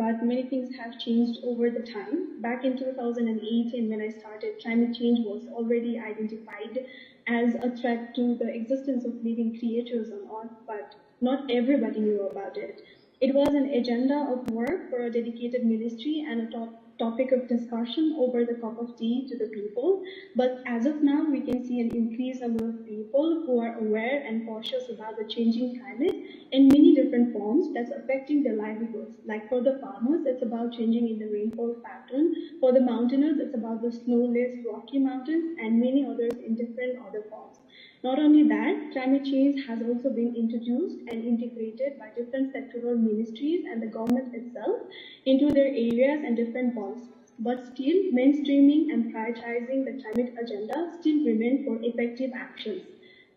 but many things have changed over the time. Back in 2018, when I started, climate change was already identified as a threat to the existence of living creatures on Earth, but not everybody knew about it. It was an agenda of work for a dedicated ministry and a topic of discussion over the cup of tea to the people. But as of now, we can see an increased number of people who are aware and cautious about the changing climate in many different forms that's affecting their livelihoods. Like for the farmers, it's about changing in the rainfall pattern. For the mountaineers, it's about the snowless Rocky Mountains and many others in different other forms. Not only that, climate change has also been introduced and integrated by different sectoral ministries and the government itself into their areas and different policies. But still, mainstreaming and prioritizing the climate agenda still remain for effective actions.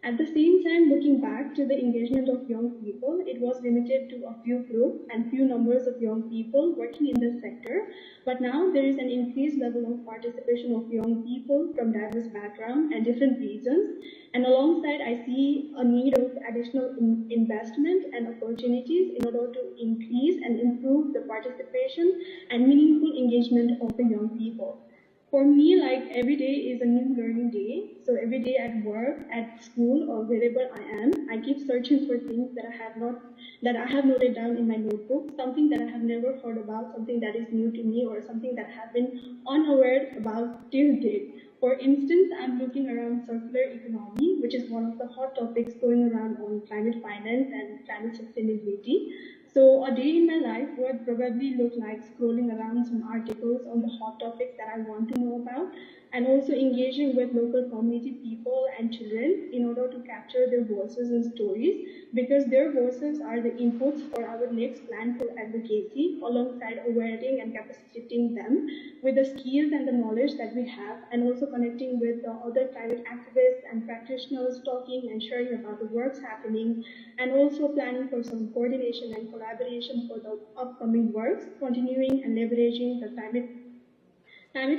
At the same time, looking back to the engagement of young people, it was limited to a few groups and few numbers of young people working in the sector. But now there is an increased level of participation of young people from diverse backgrounds and different regions. And alongside, I see a need of additional investment and opportunities in order to increase and improve the participation and meaningful engagement of the young people. For me, like every day is a new learning day. So every day at work, at school, or wherever I am, I keep searching for things that I have noted down in my notebook, something that I have never heard about, something that is new to me, or something that I have been unaware about till date. For instance, I'm looking around circular economy, which is one of the hot topics going around on climate finance and climate sustainability. So a day in my life would probably look like scrolling around some articles on the hot topics that I want to know about, and also engaging with local community people and children in order to capture their voices and stories, because their voices are the inputs for our next plan for advocacy, alongside awareing and capacitating them with the skills and the knowledge that we have, and also connecting with the other climate activists and practitioners, talking and sharing about the works happening, and also planning for some coordination and collaboration for the upcoming works, continuing and leveraging the climate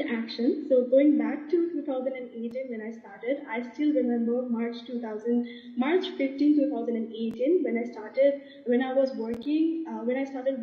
action. So going back to 2018 when I started, I still remember March 15, 2018 when I started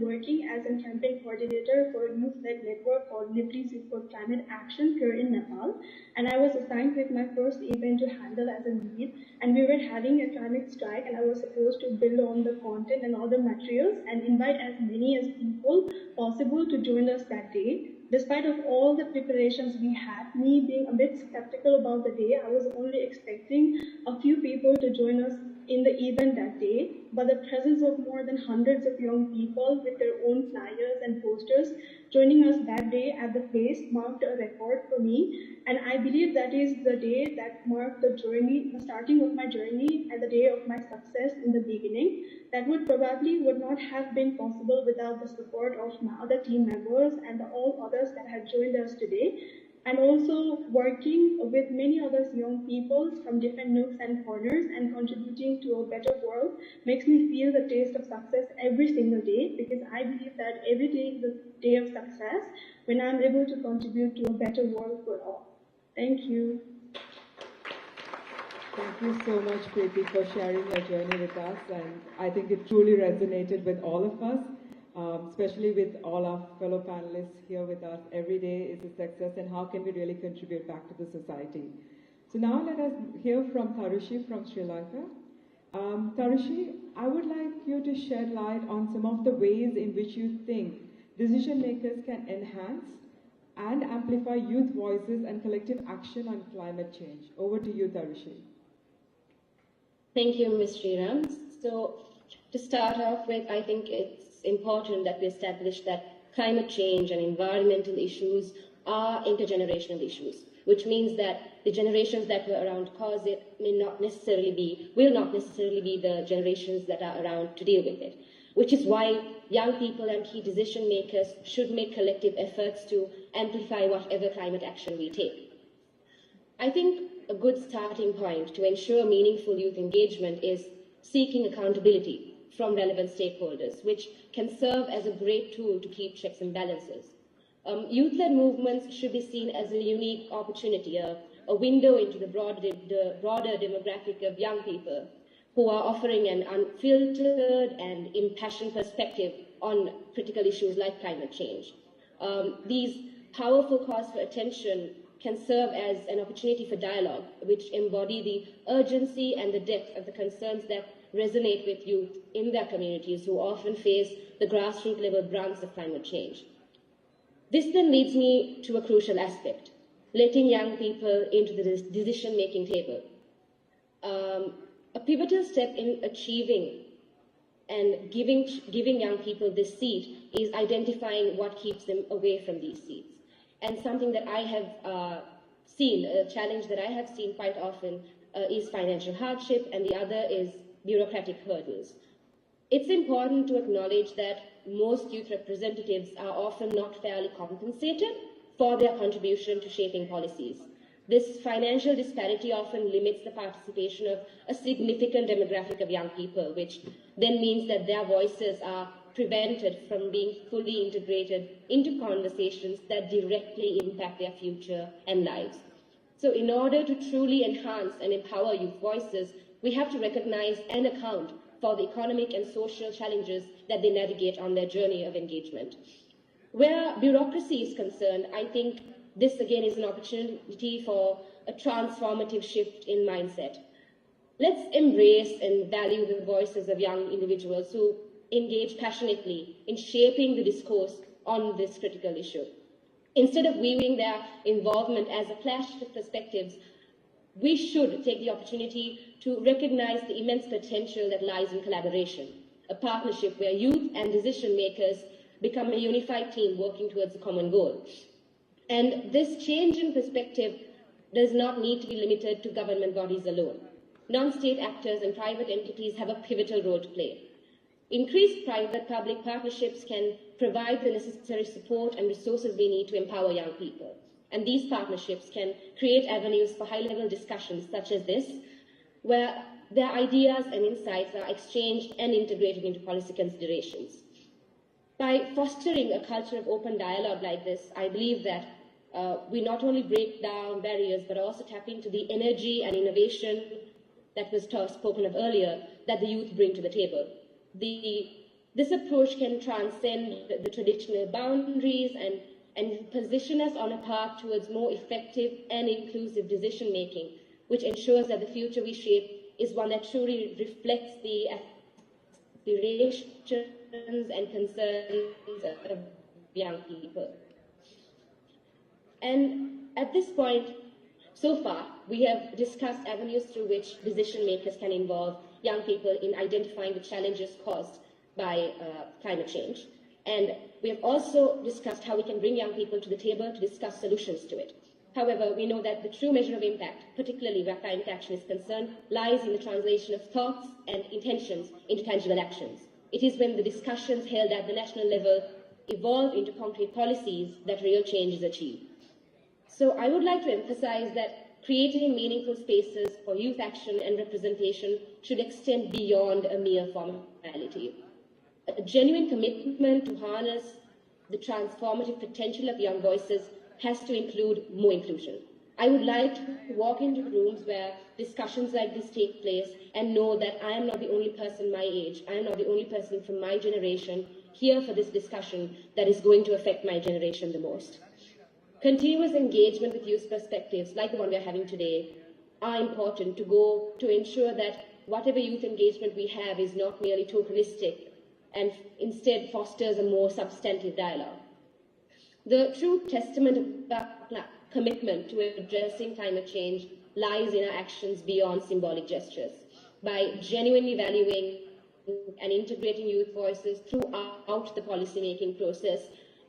working as a campaign coordinator for a youth-led network called Liberties for Climate Action here in Nepal. And I was assigned with my first event to handle as a lead. And we were having a climate strike, and I was supposed to build on the content and other materials and invite as many as people possible to join us that day. Despite of all the preparations we had, me being a bit skeptical about the day, I was only expecting a few people to join us in the event that day, but the presence of more than hundreds of young people with their own flyers and posters joining us that day at the place marked a record for me, and I believe that is the day that marked the journey, the starting of my journey, and the day of my success in the beginning. That would not have been possible without the support of my other team members and all others that have joined us today. And also working with many other young people from different nooks and corners and contributing to a better world makes me feel the taste of success every single day, because I believe that every day is a day of success when I'm able to contribute to a better world for all. Thank you. Thank you so much, Preeti, for sharing your journey with us, and I think it truly resonated with all of us. Especially with all our fellow panelists here with us. Every day is a success, and how can we really contribute back to the society? So now let us hear from Tarushi from Sri Lanka. Tarushi, I would like you to shed light on some of the ways in which you think decision makers can enhance and amplify youth voices and collective action on climate change. Over to you, Tarushi. Thank you, Ms. Sriram. So to start off with, I think it's important that we establish that climate change and environmental issues are intergenerational issues, which means that the generations that were around to cause it will not necessarily be the generations that are around to deal with it, which is why young people and key decision makers should make collective efforts to amplify whatever climate action we take. I think a good starting point to ensure meaningful youth engagement is seeking accountability from relevant stakeholders, which can serve as a great tool to keep checks and balances. Youth-led movements should be seen as a unique opportunity, a window into the broader demographic of young people who are offering an unfiltered and impassioned perspective on critical issues like climate change. These powerful calls for attention can serve as an opportunity for dialogue, which embody the urgency and the depth of the concerns that resonate with youth in their communities who often face the grassroots level brunt of climate change. This then leads me to a crucial aspect, letting young people into the decision-making table. A pivotal step in achieving and giving young people this seat is identifying what keeps them away from these seats. And something that I have seen, a challenge that I have seen quite often is financial hardship, and the other is bureaucratic hurdles. It's important to acknowledge that most youth representatives are often not fairly compensated for their contribution to shaping policies. This financial disparity often limits the participation of a significant demographic of young people, which then means that their voices are prevented from being fully integrated into conversations that directly impact their future and lives. So in order to truly enhance and empower youth voices, we have to recognize and account for the economic and social challenges that they navigate on their journey of engagement. Where bureaucracy is concerned, I think this again is an opportunity for a transformative shift in mindset. Let's embrace and value the voices of young individuals who engage passionately in shaping the discourse on this critical issue. Instead of viewing their involvement as a clash of perspectives, we should take the opportunity to recognize the immense potential that lies in collaboration, a partnership where youth and decision makers become a unified team working towards a common goal. And this change in perspective does not need to be limited to government bodies alone. Non-state actors and private entities have a pivotal role to play. Increased private-public partnerships can provide the necessary support and resources we need to empower young people. And these partnerships can create avenues for high-level discussions such as this, where their ideas and insights are exchanged and integrated into policy considerations. By fostering a culture of open dialogue like this, I believe that we not only break down barriers, but also tap into the energy and innovation that was spoken of earlier that the youth bring to the table. This approach can transcend the traditional boundaries and position us on a path towards more effective and inclusive decision-making, which ensures that the future we shape is one that truly reflects the aspirations and concerns of young people. And at this point, so far, we have discussed avenues through which decision makers can involve young people in identifying the challenges caused by climate change. And we have also discussed how we can bring young people to the table to discuss solutions to it. However, we know that the true measure of impact, particularly where climate action is concerned, lies in the translation of thoughts and intentions into tangible actions. It is when the discussions held at the national level evolve into concrete policies that real change is achieved. So I would like to emphasize that creating meaningful spaces for youth action and representation should extend beyond a mere formality. A genuine commitment to harness the transformative potential of young voices has to include more inclusion. I would like to walk into rooms where discussions like this take place and know that I am not the only person my age, I am not the only person from my generation here for this discussion that is going to affect my generation the most. Continuous engagement with youth perspectives, like the one we are having today, are important to ensure that whatever youth engagement we have is not merely tokenistic and instead fosters a more substantive dialogue. The true testament of our commitment to addressing climate change lies in our actions beyond symbolic gestures. By genuinely valuing and integrating youth voices throughout the policy-making process,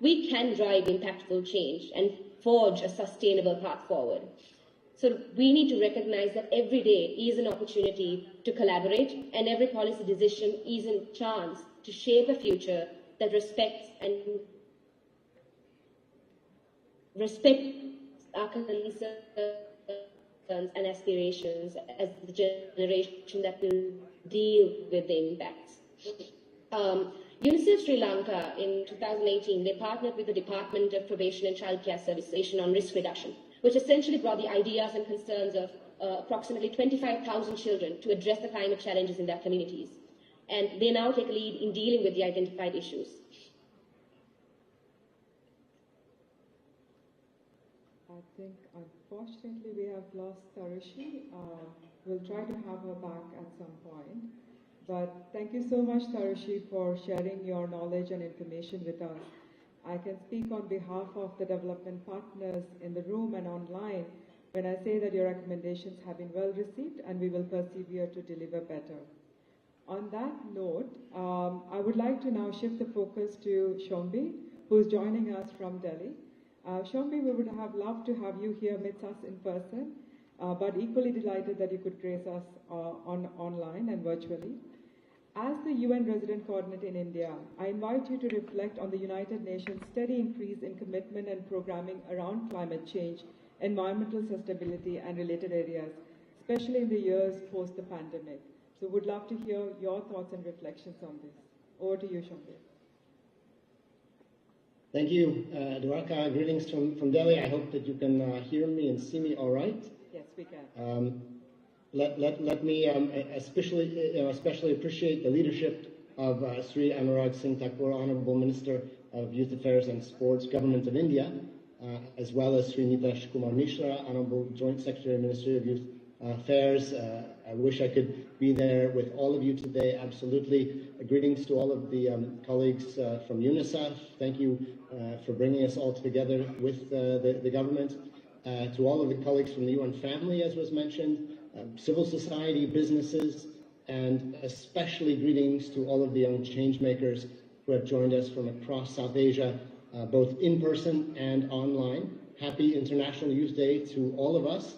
we can drive impactful change and forge a sustainable path forward. So we need to recognize that every day is an opportunity to collaborate, and every policy decision is a chance to shape a future that respects our concerns and aspirations as the generation that will deal with the impacts. UNICEF Sri Lanka in 2018, they partnered with the Department of Probation and Childcare Services on risk reduction, which essentially brought the ideas and concerns of approximately 25,000 children to address the climate challenges in their communities. And they now take a lead in dealing with the identified issues. I think, unfortunately, we have lost Tarushi. We'll try to have her back at some point. But thank you so much, Tarushi, for sharing your knowledge and information with us. I can speak on behalf of the development partners in the room and online when I say that your recommendations have been well received and we will persevere to deliver better. On that note, I would like to now shift the focus to Shombi, who is joining us from Delhi. Shombi, we would have loved to have you here with us in person, but equally delighted that you could grace us online and virtually. As the UN Resident Coordinator in India, I invite you to reflect on the United Nations' steady increase in commitment and programming around climate change, environmental sustainability, and related areas, especially in the years post the pandemic. So would love to hear your thoughts and reflections on this. Over to you, Shombi. Thank you, Dwarka. Greetings from Delhi. I hope that you can hear me and see me all right. Yes, we can. Let me especially appreciate the leadership of Sri Anurag Singh Thakur, Honorable Minister of Youth Affairs and Sports, Government of India, as well as Sri Nitesh Kumar Mishra, Honorable Joint Secretary, Ministry of Youth Affairs. I wish I could be there with all of you today. Absolutely. Greetings to all of the colleagues from UNICEF. Thank you for bringing us all together with the government. To all of the colleagues from the UN family, as was mentioned, civil society, businesses, and especially greetings to all of the young change makers who have joined us from across South Asia, both in person and online. Happy International Youth Day to all of us.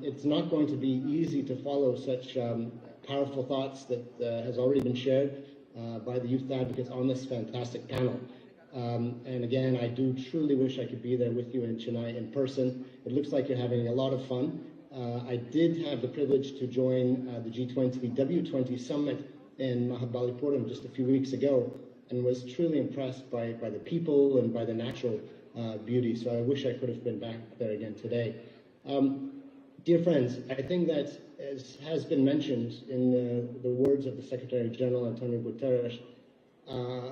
It's not going to be easy to follow such powerful thoughts that has already been shared by the youth advocates on this fantastic panel. And again, I do truly wish I could be there with you in Chennai in person. It looks like you're having a lot of fun. I did have the privilege to join the G20 W20 summit in Mahabalipuram just a few weeks ago and was truly impressed by the people and by the natural beauty. So I wish I could have been back there again today. Dear friends, I think that, as has been mentioned in the words of the Secretary General Antonio Guterres,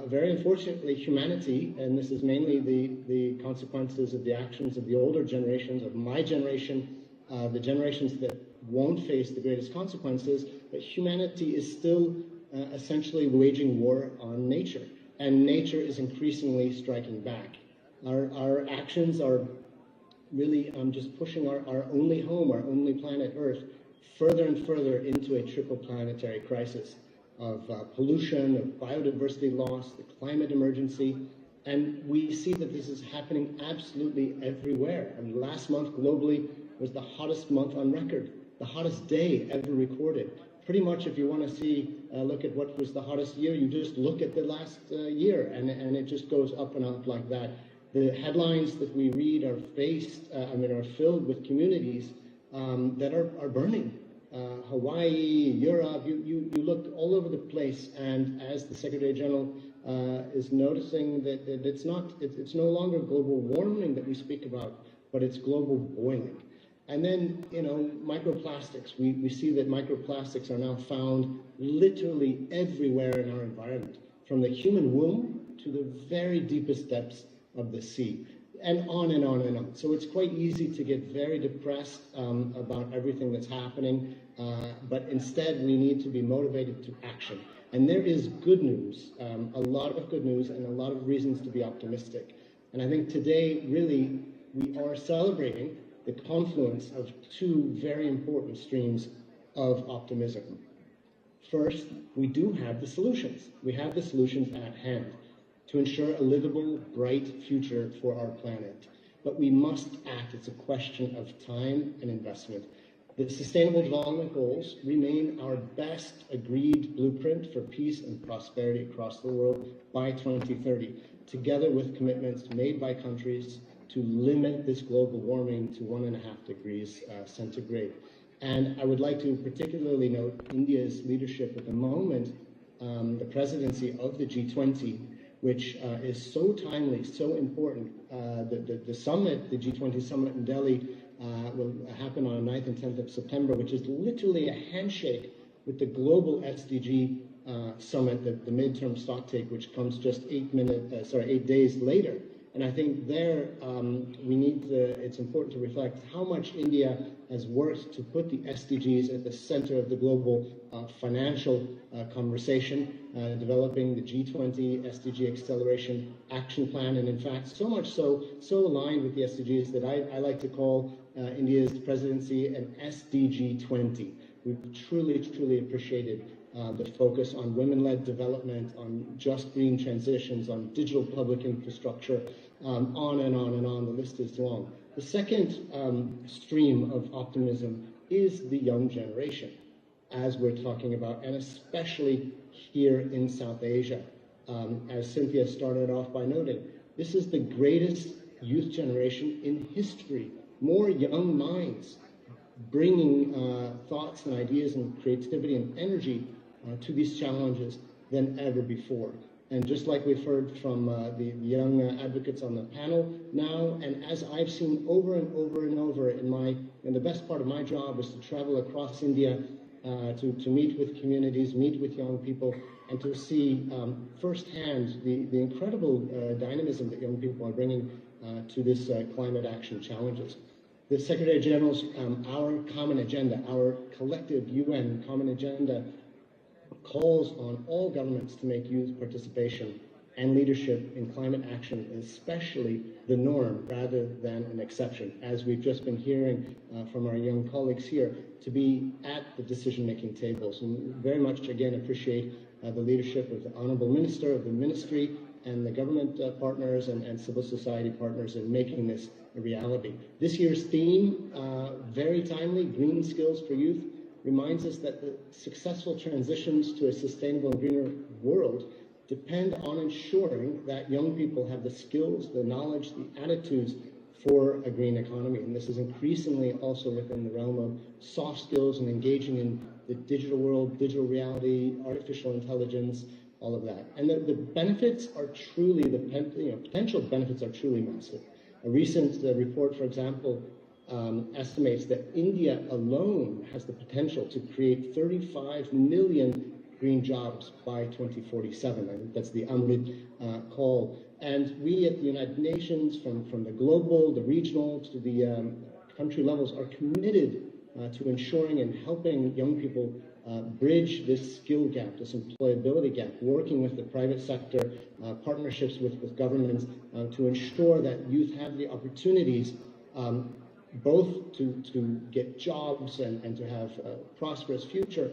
very unfortunately, humanity, and this is mainly the consequences of the actions of the older generations, of my generation, the generations that won't face the greatest consequences, but humanity is still essentially waging war on nature, and nature is increasingly striking back. Our actions are really just pushing our only home, our only planet Earth, further and further into a triple planetary crisis of pollution, of biodiversity loss, the climate emergency, and we see that this is happening absolutely everywhere. I mean, last month globally was the hottest month on record, the hottest day ever recorded. Pretty much, if you want to see, look at what was the hottest year, you just look at the last year, and it just goes up and up like that. The headlines that we read are are filled with communities that are burning. Hawaii, Europe, you look all over the place, and as the Secretary General is noticing that it's no longer global warming that we speak about, but it's global boiling. And then, microplastics. We see that microplastics are now found literally everywhere in our environment, from the human womb to the very deepest depths of the sea, and on and on and on. So it's quite easy to get very depressed about everything that's happening, but instead we need to be motivated to action. And there is good news, a lot of good news, and a lot of reasons to be optimistic. And I think today, really, we are celebrating the confluence of two very important streams of optimism. First, we do have the solutions. We have the solutions at hand to ensure a livable, bright future for our planet. But we must act. It's a question of time and investment. The Sustainable Development Goals remain our best agreed blueprint for peace and prosperity across the world by 2030, together with commitments made by countries to limit this global warming to 1.5 degrees centigrade. And I would like to particularly note India's leadership at the moment, the presidency of the G20, which is so timely, so important. The summit, the G20 summit in Delhi, will happen on the 9th and 10th of September, which is literally a handshake with the global SDG summit, the midterm stocktake, which comes just 8 days later. And I think there it's important to reflect how much India has worked to put the SDGs at the center of the global financial conversation, developing the G20 SDG Acceleration Action Plan, and in fact, so much so aligned with the SDGs that I like to call India's presidency an SDG 20. We've truly appreciated the focus on women-led development, on just green transitions, on digital public infrastructure, on and on and on. The list is long. The second stream of optimism is the young generation, as we're talking about, and especially here in South Asia. As Cynthia started off by noting, this is the greatest youth generation in history. More young minds bringing thoughts and ideas and creativity and energy to these challenges than ever before. And just like we've heard from the young advocates on the panel now, and as I've seen over and over in the best part of my job is to travel across India to meet with communities, meet with young people, and to see firsthand the incredible dynamism that young people are bringing to this climate action challenges. The Secretary General's our common agenda, our collective UN common agenda, calls on all governments to make youth participation and leadership in climate action, especially the norm rather than an exception, as we've just been hearing from our young colleagues here, to be at the decision-making tables. And very much, again, appreciate the leadership of the Honourable Minister, of the Ministry, and the government partners and civil society partners in making this a reality. This year's theme, very timely, Green Skills for Youth, reminds us that the successful transitions to a sustainable and greener world depend on ensuring that young people have the skills, the knowledge, the attitudes for a green economy. And this is increasingly also within the realm of soft skills and engaging in the digital world, digital reality, artificial intelligence, all of that. And the benefits are truly, potential benefits are truly massive. A recent report, for example, estimates that India alone has the potential to create 35 million green jobs by 2047. I think that's the Amrit call. And we at the United Nations, from the global, the regional, to the country levels, are committed to ensuring and helping young people bridge this skill gap, this employability gap, working with the private sector, partnerships with governments to ensure that youth have the opportunities both to get jobs and to have a prosperous future,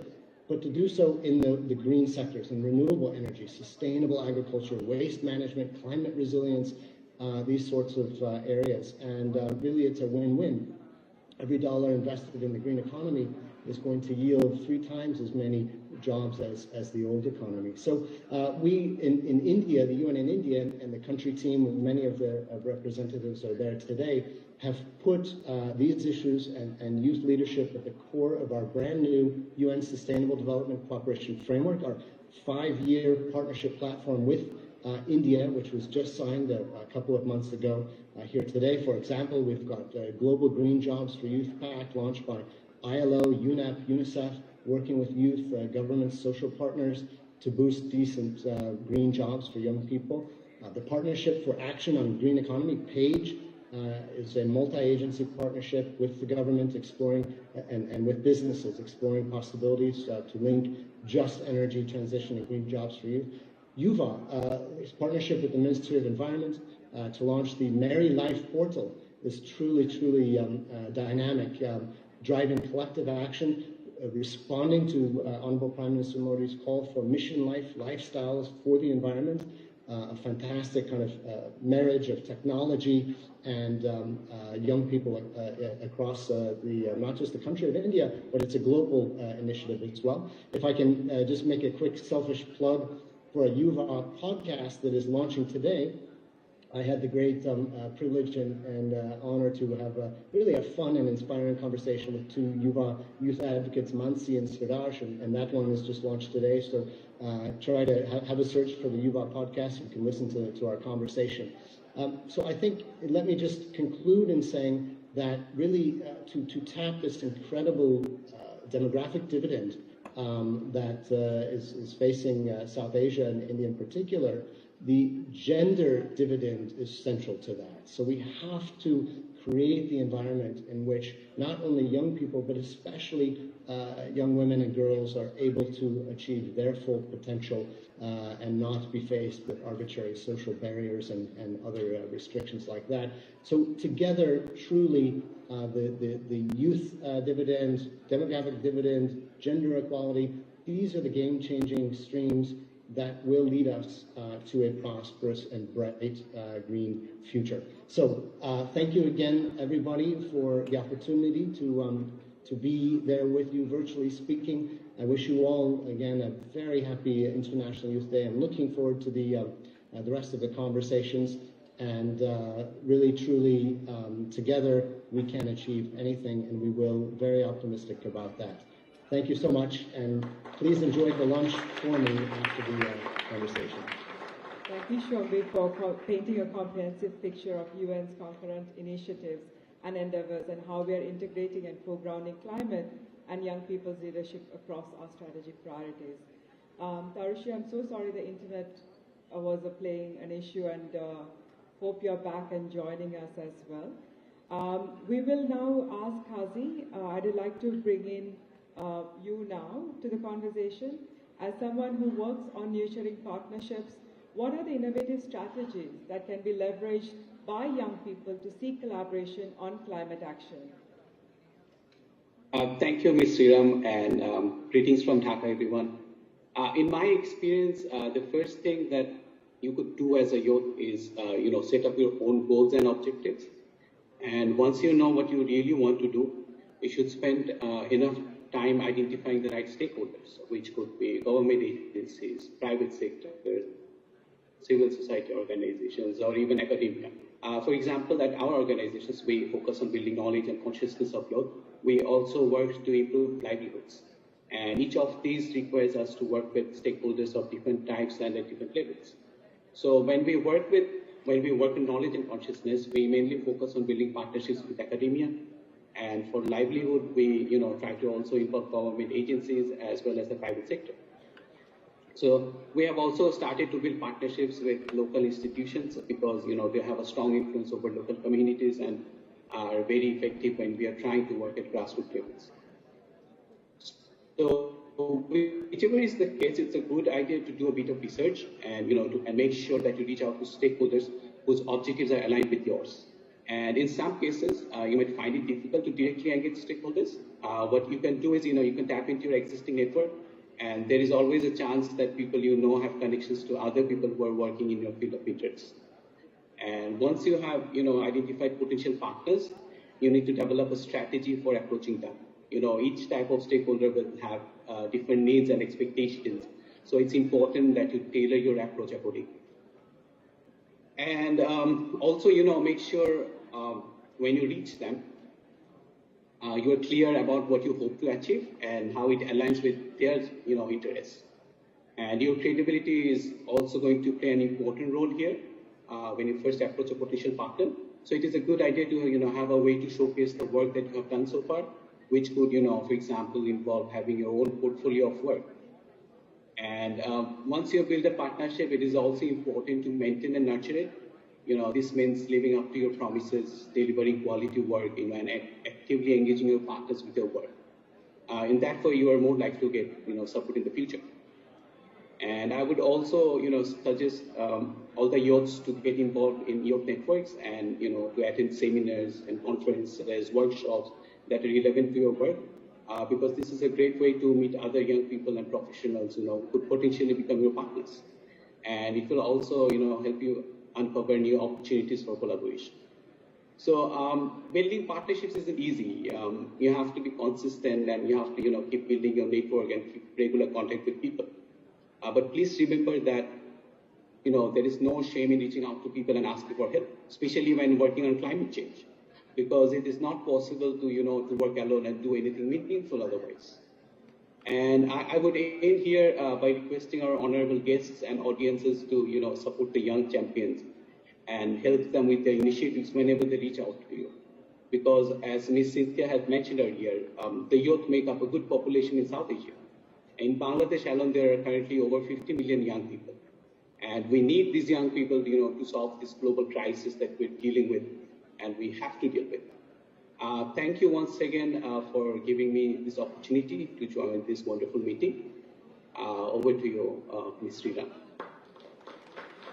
but to do so in the green sectors, in renewable energy, sustainable agriculture, waste management, climate resilience, these sorts of areas. And really it's a win-win. Every dollar invested in the green economy is going to yield 3 times as many jobs as the old economy. So we in India, the UN in India, and the country team, with many of the representatives are there today, have put these issues and youth leadership at the core of our brand new UN Sustainable Development Cooperation Framework, our 5-year partnership platform with India, which was just signed a couple of months ago here today. For example, we've got Global Green Jobs for Youth Pact launched by ILO, UNEP, UNICEF, working with youth, governments, social partners to boost decent green jobs for young people. The Partnership for Action on Green Economy, PAGE, is a multi-agency partnership with the government exploring and with businesses exploring possibilities to link just energy transition and green jobs for youth. UVA is partnership with the Ministry of Environment to launch the Merry Life portal. Is truly dynamic, driving collective action, responding to Honorable Prime Minister Modi's call for mission life lifestyles for the environment. A fantastic kind of marriage of technology and young people across not just the country of India, but it's a global initiative as well. If I can just make a quick selfish plug for a Yuva podcast that is launching today. I had the great privilege and honor to have really a fun and inspiring conversation with 2 Yuva youth advocates, Mansi and Siraj, and that one was just launched today. So try to have a search for the Yuva podcast. You can listen to our conversation. So I think, let me just conclude in saying that really to tap this incredible demographic dividend that is facing South Asia and India in particular, the gender dividend is central to that. So we have to create the environment in which not only young people, but especially young women and girls are able to achieve their full potential and not be faced with arbitrary social barriers and other restrictions like that. So together, truly, the youth dividend, demographic dividend, gender equality, these are the game-changing streams that will lead us to a prosperous and bright green future. So thank you again, everybody, for the opportunity to be there with you virtually speaking. I wish you all, again, a very happy International Youth Day. I'm looking forward to the rest of the conversations. And really, truly, together, we can achieve anything, and we will. Very optimistic about that. Thank you so much, and please enjoy the lunch for me after the conversation. Thank you, Shombi, for painting a comprehensive picture of UN's concurrent initiatives and endeavors and how we are integrating and foregrounding climate and young people's leadership across our strategic priorities. Tarushi, I'm so sorry the internet was playing an issue, and hope you're back and joining us as well. We will now ask Kazi. I'd like to bring in you now to the conversation. As someone who works on nurturing partnerships, what are the innovative strategies that can be leveraged by young people to seek collaboration on climate action? Thank you, Ms. Sriram, and greetings from Dhaka, everyone. In my experience, the first thing that you could do as a youth is, set up your own goals and objectives. And once you know what you really want to do, you should spend enough time identifying the right stakeholders, which could be government agencies, private sector, civil society organizations, or even academia. For example, at our organizations, we focus on building knowledge and consciousness of youth. We also work to improve livelihoods. And each of these requires us to work with stakeholders of different types and at different levels. So when we work in knowledge and consciousness, we mainly focus on building partnerships with academia. And for livelihood, we try to also involve government agencies as well as the private sector. So we have also started to build partnerships with local institutions because they have a strong influence over local communities and are very effective when we are trying to work at grassroots levels. So whichever is the case, it's a good idea to do a bit of research and and make sure that you reach out to stakeholders whose objectives are aligned with yours. And in some cases, you might find it difficult to directly engage stakeholders. What you can do is, you can tap into your existing network, and there is always a chance that people have connections to other people who are working in your field of interest. And once you have, identified potential partners, you need to develop a strategy for approaching them. Each type of stakeholder will have different needs and expectations. So it's important that you tailor your approach accordingly. And also, make sure when you reach them, you are clear about what you hope to achieve and how it aligns with their, interests. And your credibility is also going to play an important role here when you first approach a potential partner. So it is a good idea to, have a way to showcase the work that you have done so far, which could, for example, involve having your own portfolio of work. And once you build a partnership, it is also important to maintain and nurture it. This means living up to your promises, delivering quality work, and actively engaging your partners with your work. In that way, you are more likely to get, support in the future. And I would also, suggest all the youths to get involved in youth networks and, to attend seminars and conferences, workshops that are relevant to your work. Because this is a great way to meet other young people and professionals, who could potentially become your partners. And it will also, help you uncover new opportunities for collaboration. So building partnerships isn't easy. You have to be consistent and you have to, keep building your network and keep regular contact with people. But please remember that, there is no shame in reaching out to people and asking for help, especially when working on climate change. Because it is not possible to, to work alone and do anything meaningful otherwise. And I would end here by requesting our honorable guests and audiences to, support the young champions and help them with their initiatives whenever they reach out to you. Because as Ms. Cynthia had mentioned earlier, the youth make up a good population in South Asia. In Bangladesh alone, there are currently over 50 million young people. And we need these young people, to solve this global crisis that we're dealing with, and we have to deal with. Thank you once again for giving me this opportunity to join this wonderful meeting. Over to you, Ms. Sriram.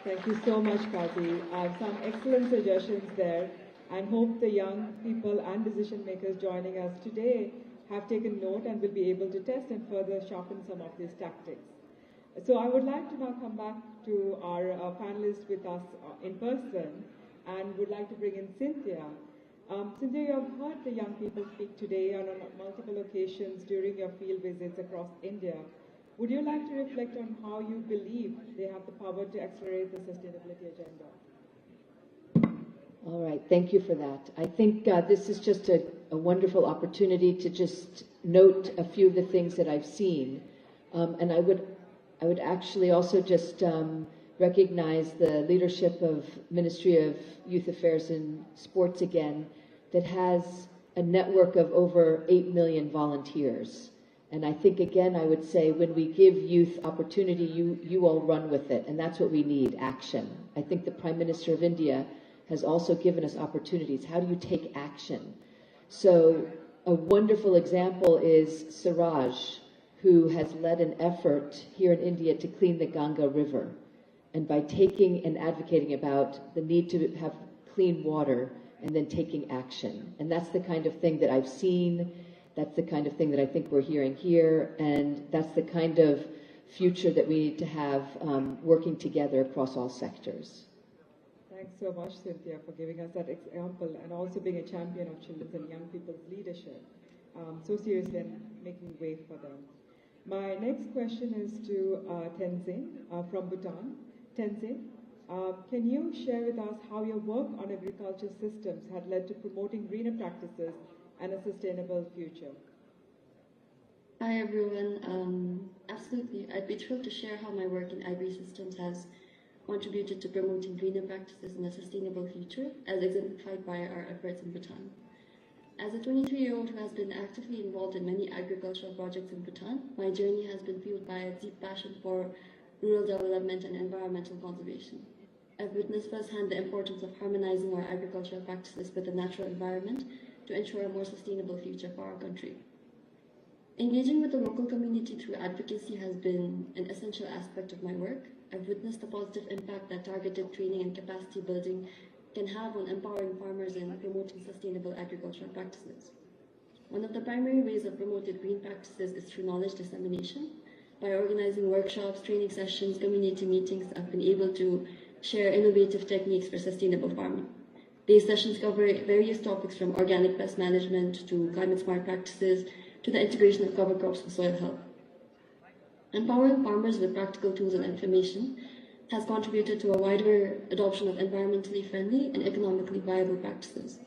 Thank you so much, Kazi. Some excellent suggestions there, and hope the young people and decision makers joining us today have taken note and will be able to test and further sharpen some of these tactics. So I would like to now come back to our panelists with us in person, and would like to bring in Cynthia. Cynthia, you have heard the young people speak today on multiple occasions during your field visits across India. Would you like to reflect on how you believe they have the power to accelerate the sustainability agenda? All right, thank you for that. I think this is just a wonderful opportunity to just note a few of the things that I've seen. And I would actually also just recognize the leadership of Ministry of Youth Affairs and Sports again, that has a network of over 8 million volunteers. And I think, again, I would say when we give youth opportunity, you all run with it. And that's what we need, action. I think the Prime Minister of India has also given us opportunities. How do you take action? So a wonderful example is Siraj, who has led an effort here in India to clean the Ganga River. And by taking and advocating about the need to have clean water and then taking action. And that's the kind of thing that I've seen. That's the kind of thing that I think we're hearing here. And that's the kind of future that we need to have working together across all sectors. Thanks so much, Cynthia, for giving us that example and also being a champion of children's and young people's leadership. So seriously and making way for them. My next question is to Tenzin from Bhutan. Tenzin, can you share with us how your work on agriculture systems had led to promoting greener practices and a sustainable future? Hi everyone, absolutely. I'd be thrilled to share how my work in agri-systems has contributed to promoting greener practices and a sustainable future, as exemplified by our efforts in Bhutan. As a 23-year-old who has been actively involved in many agricultural projects in Bhutan, my journey has been fueled by a deep passion for rural development and environmental conservation. I've witnessed firsthand the importance of harmonizing our agricultural practices with the natural environment to ensure a more sustainable future for our country. Engaging with the local community through advocacy has been an essential aspect of my work. I've witnessed the positive impact that targeted training and capacity building can have on empowering farmers and promoting sustainable agricultural practices. One of the primary ways of promoting green practices is through knowledge dissemination. By organizing workshops, training sessions, community meetings, I've been able to share innovative techniques for sustainable farming. These sessions cover various topics from organic pest management to climate-smart practices to the integration of cover crops for soil health. Empowering farmers with practical tools and information has contributed to a wider adoption of environmentally friendly and economically viable practices.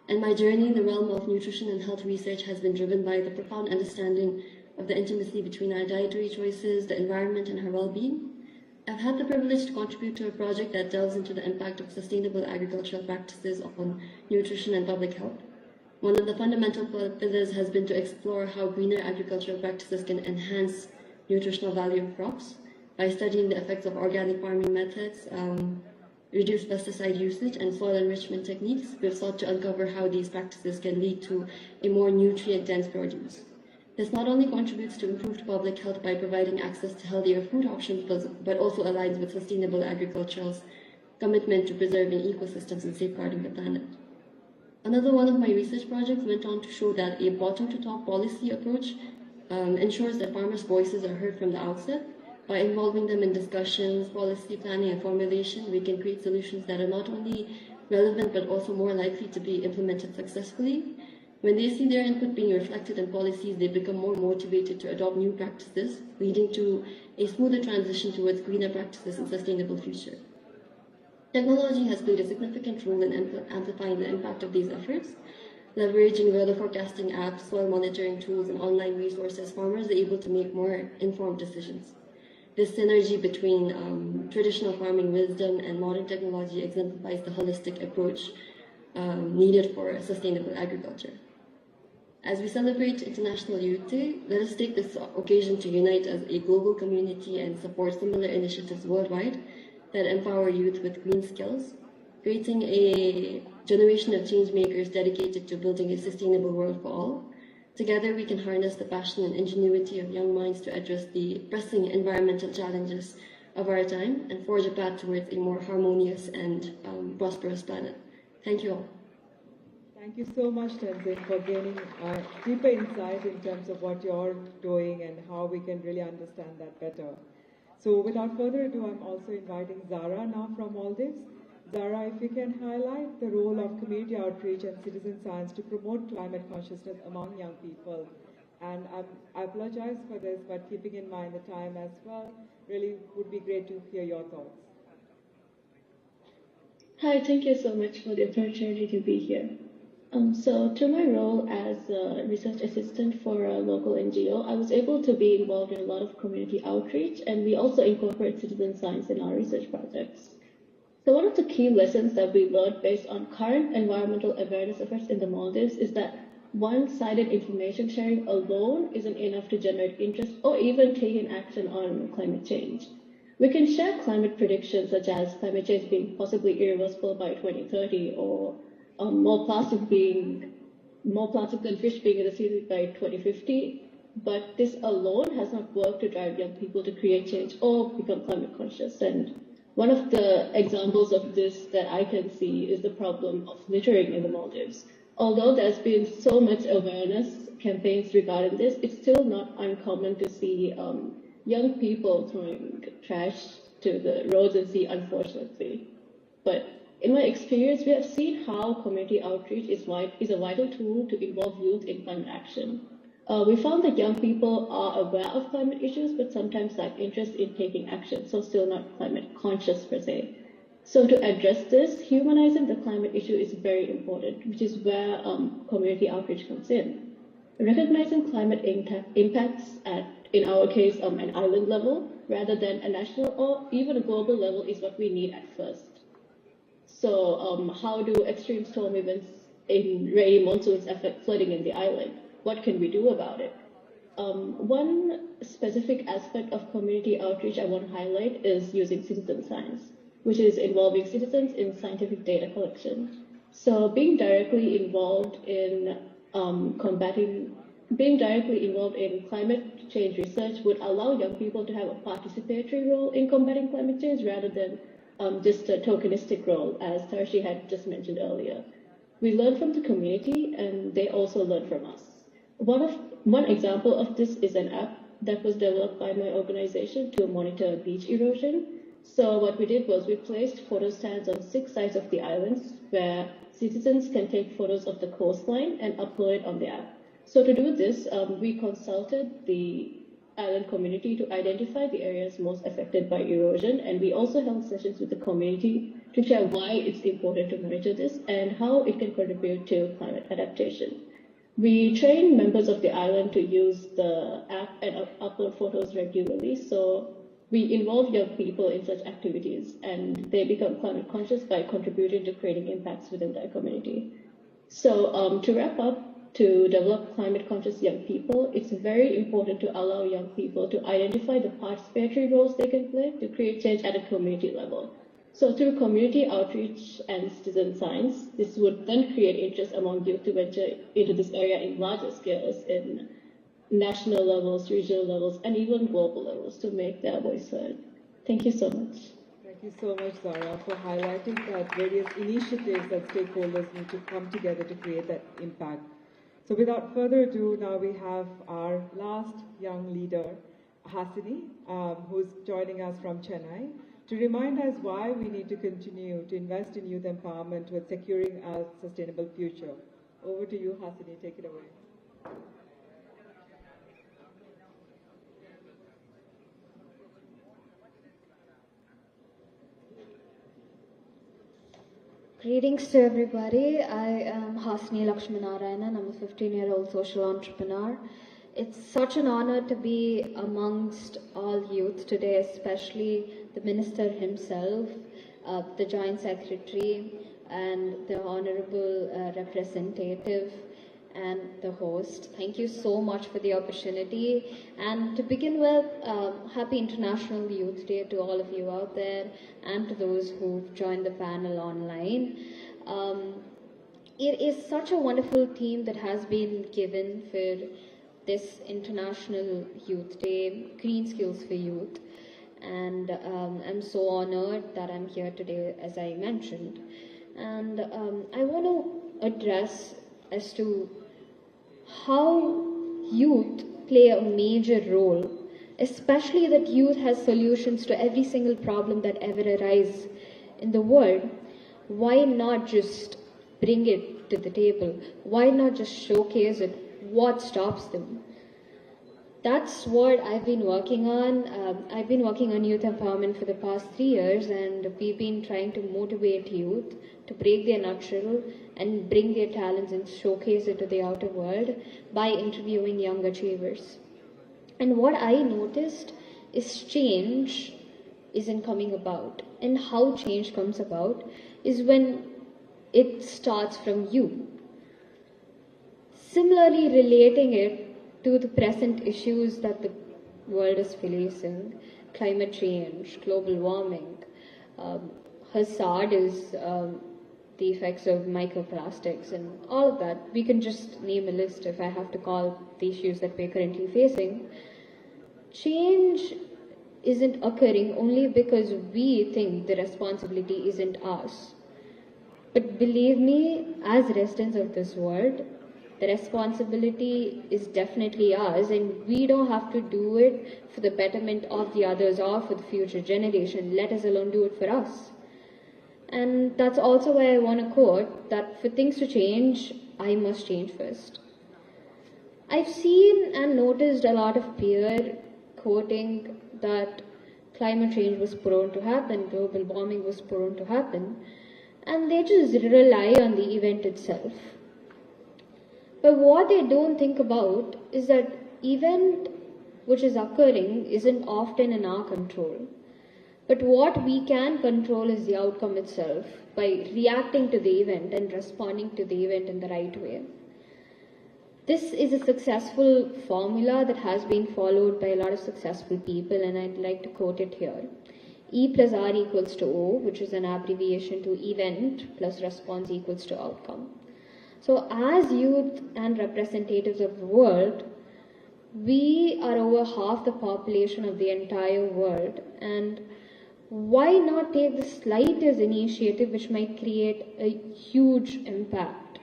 And my journey in the realm of nutrition and health research has been driven by the profound understanding of the intimacy between our dietary choices, the environment, and our well-being. I've had the privilege to contribute to a project that delves into the impact of sustainable agricultural practices on nutrition and public health. One of the fundamental pillars has been to explore how greener agricultural practices can enhance nutritional value of crops. By studying the effects of organic farming methods, reduced pesticide usage, and soil enrichment techniques, we've sought to uncover how these practices can lead to a more nutrient-dense produce. This not only contributes to improved public health by providing access to healthier food options, but also aligns with sustainable agriculture's commitment to preserving ecosystems and safeguarding the planet. Another one of my research projects went on to show that a bottom-to-top policy approach ensures that farmers' voices are heard from the outset. By involving them in discussions, policy planning, and formulation, we can create solutions that are not only relevant but also more likely to be implemented successfully. When they see their input being reflected in policies, they become more motivated to adopt new practices, leading to a smoother transition towards greener practices and sustainable future. Technology has played a significant role in amplifying the impact of these efforts. Leveraging weather forecasting apps, soil monitoring tools, and online resources, farmers are able to make more informed decisions. This synergy between traditional farming wisdom and modern technology exemplifies the holistic approach needed for sustainable agriculture. As we celebrate International Youth Day, let us take this occasion to unite as a global community and support similar initiatives worldwide that empower youth with green skills, creating a generation of change makers dedicated to building a sustainable world for all. Together, we can harness the passion and ingenuity of young minds to address the pressing environmental challenges of our time and forge a path towards a more harmonious and prosperous planet. Thank you all. Thank you so much, Tenzin, for gaining deeper insight in terms of what you're doing and how we can really understand that better. So without further ado, I'm also inviting Zara now from Maldives. Zara, if you can highlight the role of community outreach and citizen science to promote climate consciousness among young people. And I apologize for this, but keeping in mind the time as well, really would be great to hear your thoughts. Hi, thank you so much for the opportunity to be here. So through my role as a research assistant for a local NGO, I was able to be involved in a lot of community outreach, and we also incorporate citizen science in our research projects. So one of the key lessons that we learned based on current environmental awareness efforts in the Maldives is that one-sided information sharing alone isn't enough to generate interest or even taking action on climate change. We can share climate predictions such as climate change being possibly irreversible by 2030 or more plastic than fish being in the sea by 2050, but this alone has not worked to drive young people to create change or become climate conscious. And one of the examples of this that I can see is the problem of littering in the Maldives. Although there's been so much awareness campaigns regarding this, it's still not uncommon to see young people throwing trash to the roads and sea, unfortunately. But in my experience, we have seen how community outreach is a vital tool to involve youth in climate action. We found that young people are aware of climate issues, but sometimes lack interest in taking action, so still not climate conscious per se. So to address this, humanizing the climate issue is very important, which is where community outreach comes in. Recognizing climate impacts at, in our case, an island level, rather than a national or even a global level is what we need at first. So how do extreme storm events in rainy monsoons affect flooding in the island? What can we do about it? One specific aspect of community outreach I want to highlight is using citizen science, which is involving citizens in scientific data collection. So being directly involved in climate change research would allow young people to have a participatory role in combating climate change rather than just a tokenistic role, as Tarshi had just mentioned earlier. We learn from the community and they also learn from us. One example of this is an app that was developed by my organization to monitor beach erosion. So what we did was we placed photo stands on 6 sides of the islands where citizens can take photos of the coastline and upload it on the app. So to do this, we consulted the island community to identify the areas most affected by erosion, and we also held sessions with the community to share why it's important to monitor this and how it can contribute to climate adaptation. We train members of the island to use the app and upload photos regularly, so we involve young people in such activities and they become climate conscious by contributing to creating impacts within their community. So to wrap up, to develop climate conscious young people, it's very important to allow young people to identify the participatory roles they can play to create change at a community level. So through community outreach and citizen science, this would then create interest among youth to venture into this area in larger scales, in national levels, regional levels, and even global levels to make their voice heard. Thank you so much. Thank you so much, Zara, for highlighting that various initiatives that stakeholders need to come together to create that impact. So without further ado, now we have our last young leader, Hasini, who's joining us from Chennai, to remind us why we need to continue to invest in youth empowerment with securing a sustainable future. Over to you, Hasini, take it away. Greetings to everybody. I am Hasini Lakshminarayanan. I'm a 15-year-old social entrepreneur. It's such an honor to be amongst all youth today, especially the minister himself, the joint secretary, and the honorable representative, and the host. Thank you so much for the opportunity. And to begin with, happy International Youth Day to all of you out there and to those who've joined the panel online. It is such a wonderful theme that has been given for this International Youth Day, Green Skills for Youth. And I'm so honored that I'm here today, as I mentioned. And I want to address as to how youth play a major role, especially that youth has solutions to every single problem that ever arises in the world. Why not just bring it to the table? Why not just showcase it? What stops them? That's what I've been working on. I've been working on youth empowerment for the past 3 years, and we've been trying to motivate youth to break their nutshell and bring their talents and showcase it to the outer world by interviewing young achievers. And what I noticed is change isn't coming about. And how change comes about is when it starts from you. Similarly, relating it to the present issues that the world is facing, climate change, global warming, hazard is the effects of microplastics and all of that. We can just name a list if I have to call the issues that we're currently facing. Change isn't occurring only because we think the responsibility isn't ours. But believe me, as residents of this world, the responsibility is definitely ours, and we don't have to do it for the betterment of the others or for the future generation, let us alone do it for us. And that's also why I want to quote that for things to change, I must change first. I've seen and noticed a lot of peer quoting that climate change was prone to happen, global warming was prone to happen, and they just rely on the event itself. But what they don't think about is that event which is occurring isn't often in our control. But what we can control is the outcome itself by reacting to the event and responding to the event in the right way. This is a successful formula that has been followed by a lot of successful people, and I'd like to quote it here. E plus R equals to O, which is an abbreviation to event plus response equals to outcome. So as youth and representatives of the world, we are over half the population of the entire world, and why not take the slightest initiative which might create a huge impact?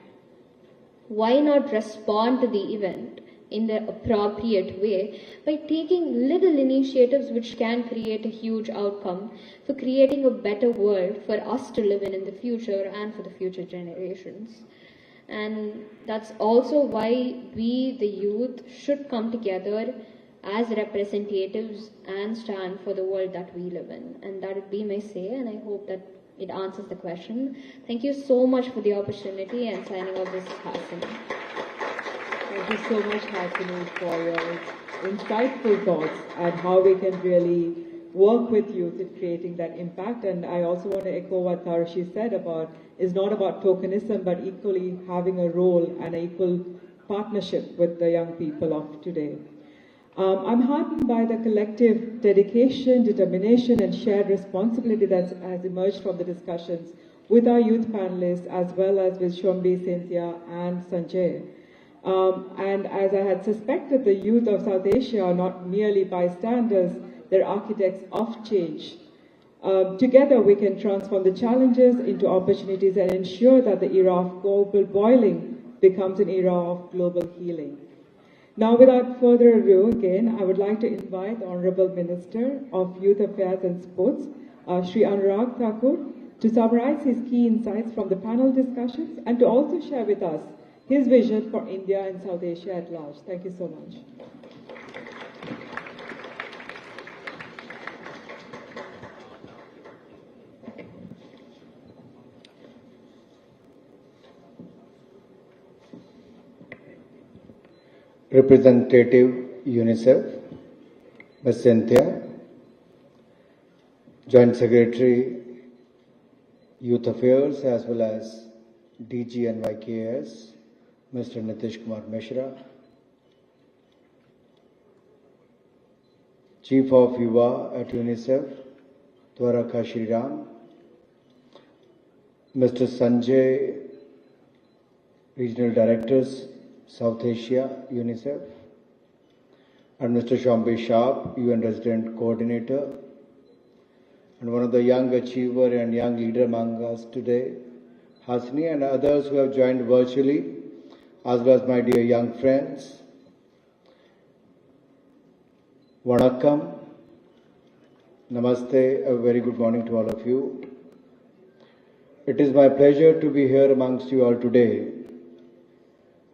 Why not respond to the event in the appropriate way by taking little initiatives which can create a huge outcome for creating a better world for us to live in the future and for the future generations? And that's also why we, the youth, should come together as representatives and stand for the world that we live in. And that would be my say, and I hope that it answers the question. Thank you so much for the opportunity, and signing off, this is Hasini. Thank you so much, Hasini, for your insightful thoughts and how we can really work with youth in creating that impact. And I also want to echo what Tarushi said about, it's not about tokenism, but equally having a role and an equal partnership with the young people of today. I'm heartened by the collective dedication, determination, and shared responsibility that has emerged from the discussions with our youth panelists, as well as with Shombi, Cynthia, and Sanjay. And as I had suspected, the youth of South Asia are not merely bystanders, they're architects of change. Together we can transform the challenges into opportunities and ensure that the era of global boiling becomes an era of global healing. Now, without further ado, again, I would like to invite the Honorable Minister of Youth Affairs and Sports, Shri Anurag Thakur, to summarize his key insights from the panel discussions and to also share with us his vision for India and South Asia at large. Thank you so much. Representative UNICEF, Ms. Cynthia, Joint Secretary Youth Affairs as well as DG and YKS, Mr. Nitish Kumar Mishra, Chief of Yuva at UNICEF, Dwaraka Shriram, Mr. Sanjay, Regional Directors, South Asia, UNICEF, and Mr. Shambi Sharp, UN Resident Coordinator, and one of the young achiever and young leader among us today, Hasni, and others who have joined virtually, as well as my dear young friends. Vanakkam, Namaste, a very good morning to all of you. It is my pleasure to be here amongst you all today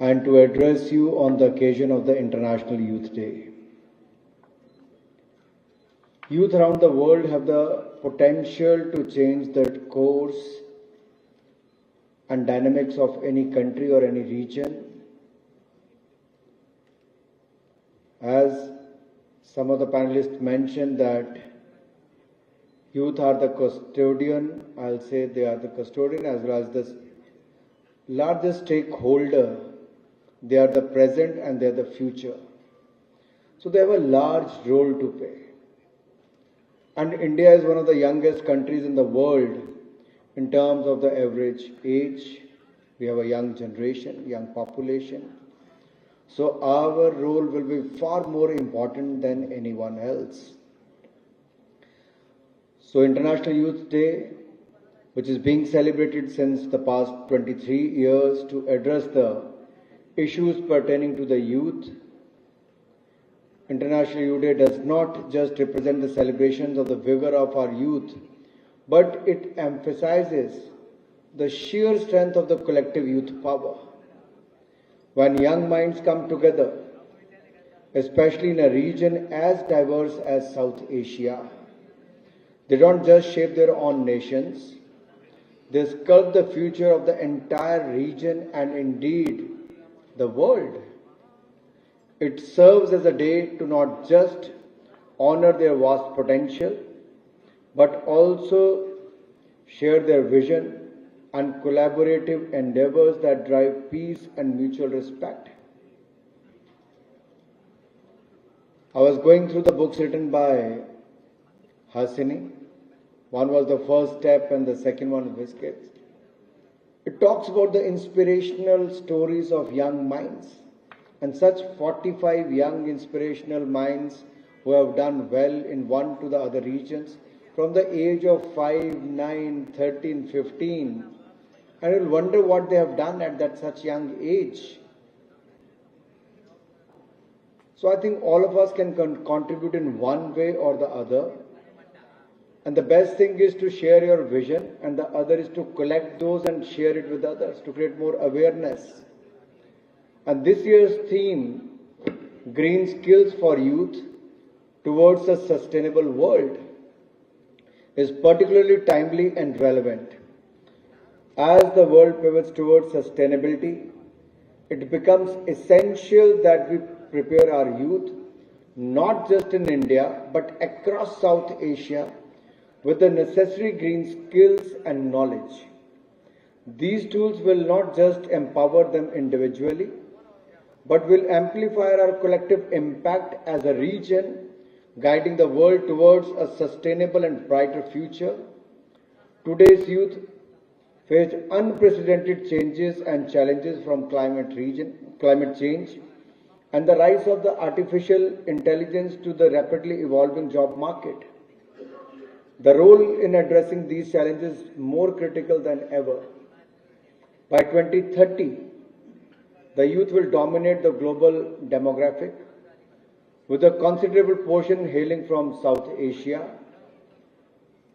and to address you on the occasion of the International Youth Day. Youth around the world have the potential to change the course and dynamics of any country or any region. As some of the panelists mentioned that youth are the custodian, I'll say they are the custodian as well as the largest stakeholder. They are the present and they are the future. So they have a large role to play. And India is one of the youngest countries in the world in terms of the average age. We have a young generation, young population. So our role will be far more important than anyone else. So International Youth Day, which is being celebrated since the past 23 years to address the issues pertaining to the youth. International Youth Day does not just represent the celebrations of the vigor of our youth, but it emphasizes the sheer strength of the collective youth power. When young minds come together, especially in a region as diverse as South Asia, they don't just shape their own nations, they sculpt the future of the entire region and indeed the world. It serves as a day to not just honor their vast potential, but also share their vision and collaborative endeavors that drive peace and mutual respect. I was going through the books written by Hasini. One was The First Step and the second one is Biscuits. It talks about the inspirational stories of young minds and such 45 young inspirational minds who have done well in one to the other regions from the age of 5, 9, 13, 15. And you'll wonder what they have done at that such young age. So I think all of us can contribute in one way or the other. And the best thing is to share your vision, and the other is to collect those and share it with others to create more awareness. And this year's theme, Green Skills for Youth Towards a Sustainable World, is particularly timely and relevant. As the world pivots towards sustainability, it becomes essential that we prepare our youth, not just in India, but across South Asia, with the necessary green skills and knowledge. These tools will not just empower them individually, but will amplify our collective impact as a region, guiding the world towards a sustainable and brighter future. Today's youth face unprecedented changes and challenges from climate change, and the rise of the artificial intelligence to the rapidly evolving job market. The role in addressing these challenges is more critical than ever. By 2030, the youth will dominate the global demographic, with a considerable portion hailing from South Asia.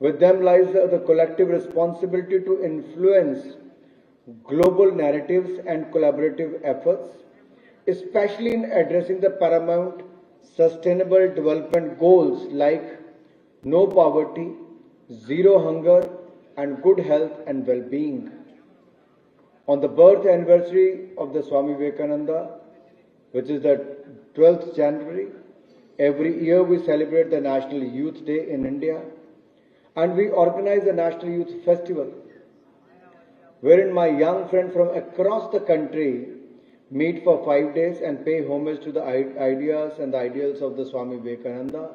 With them lies the collective responsibility to influence global narratives and collaborative efforts, especially in addressing the paramount sustainable development goals like no poverty, zero hunger, and good health and well-being. On the birth anniversary of the Swami Vivekananda, which is the 12th January, every year we celebrate the National Youth Day in India, and we organize a National Youth Festival, wherein my young friends from across the country meet for 5 days and pay homage to the ideas and the ideals of the Swami Vivekananda.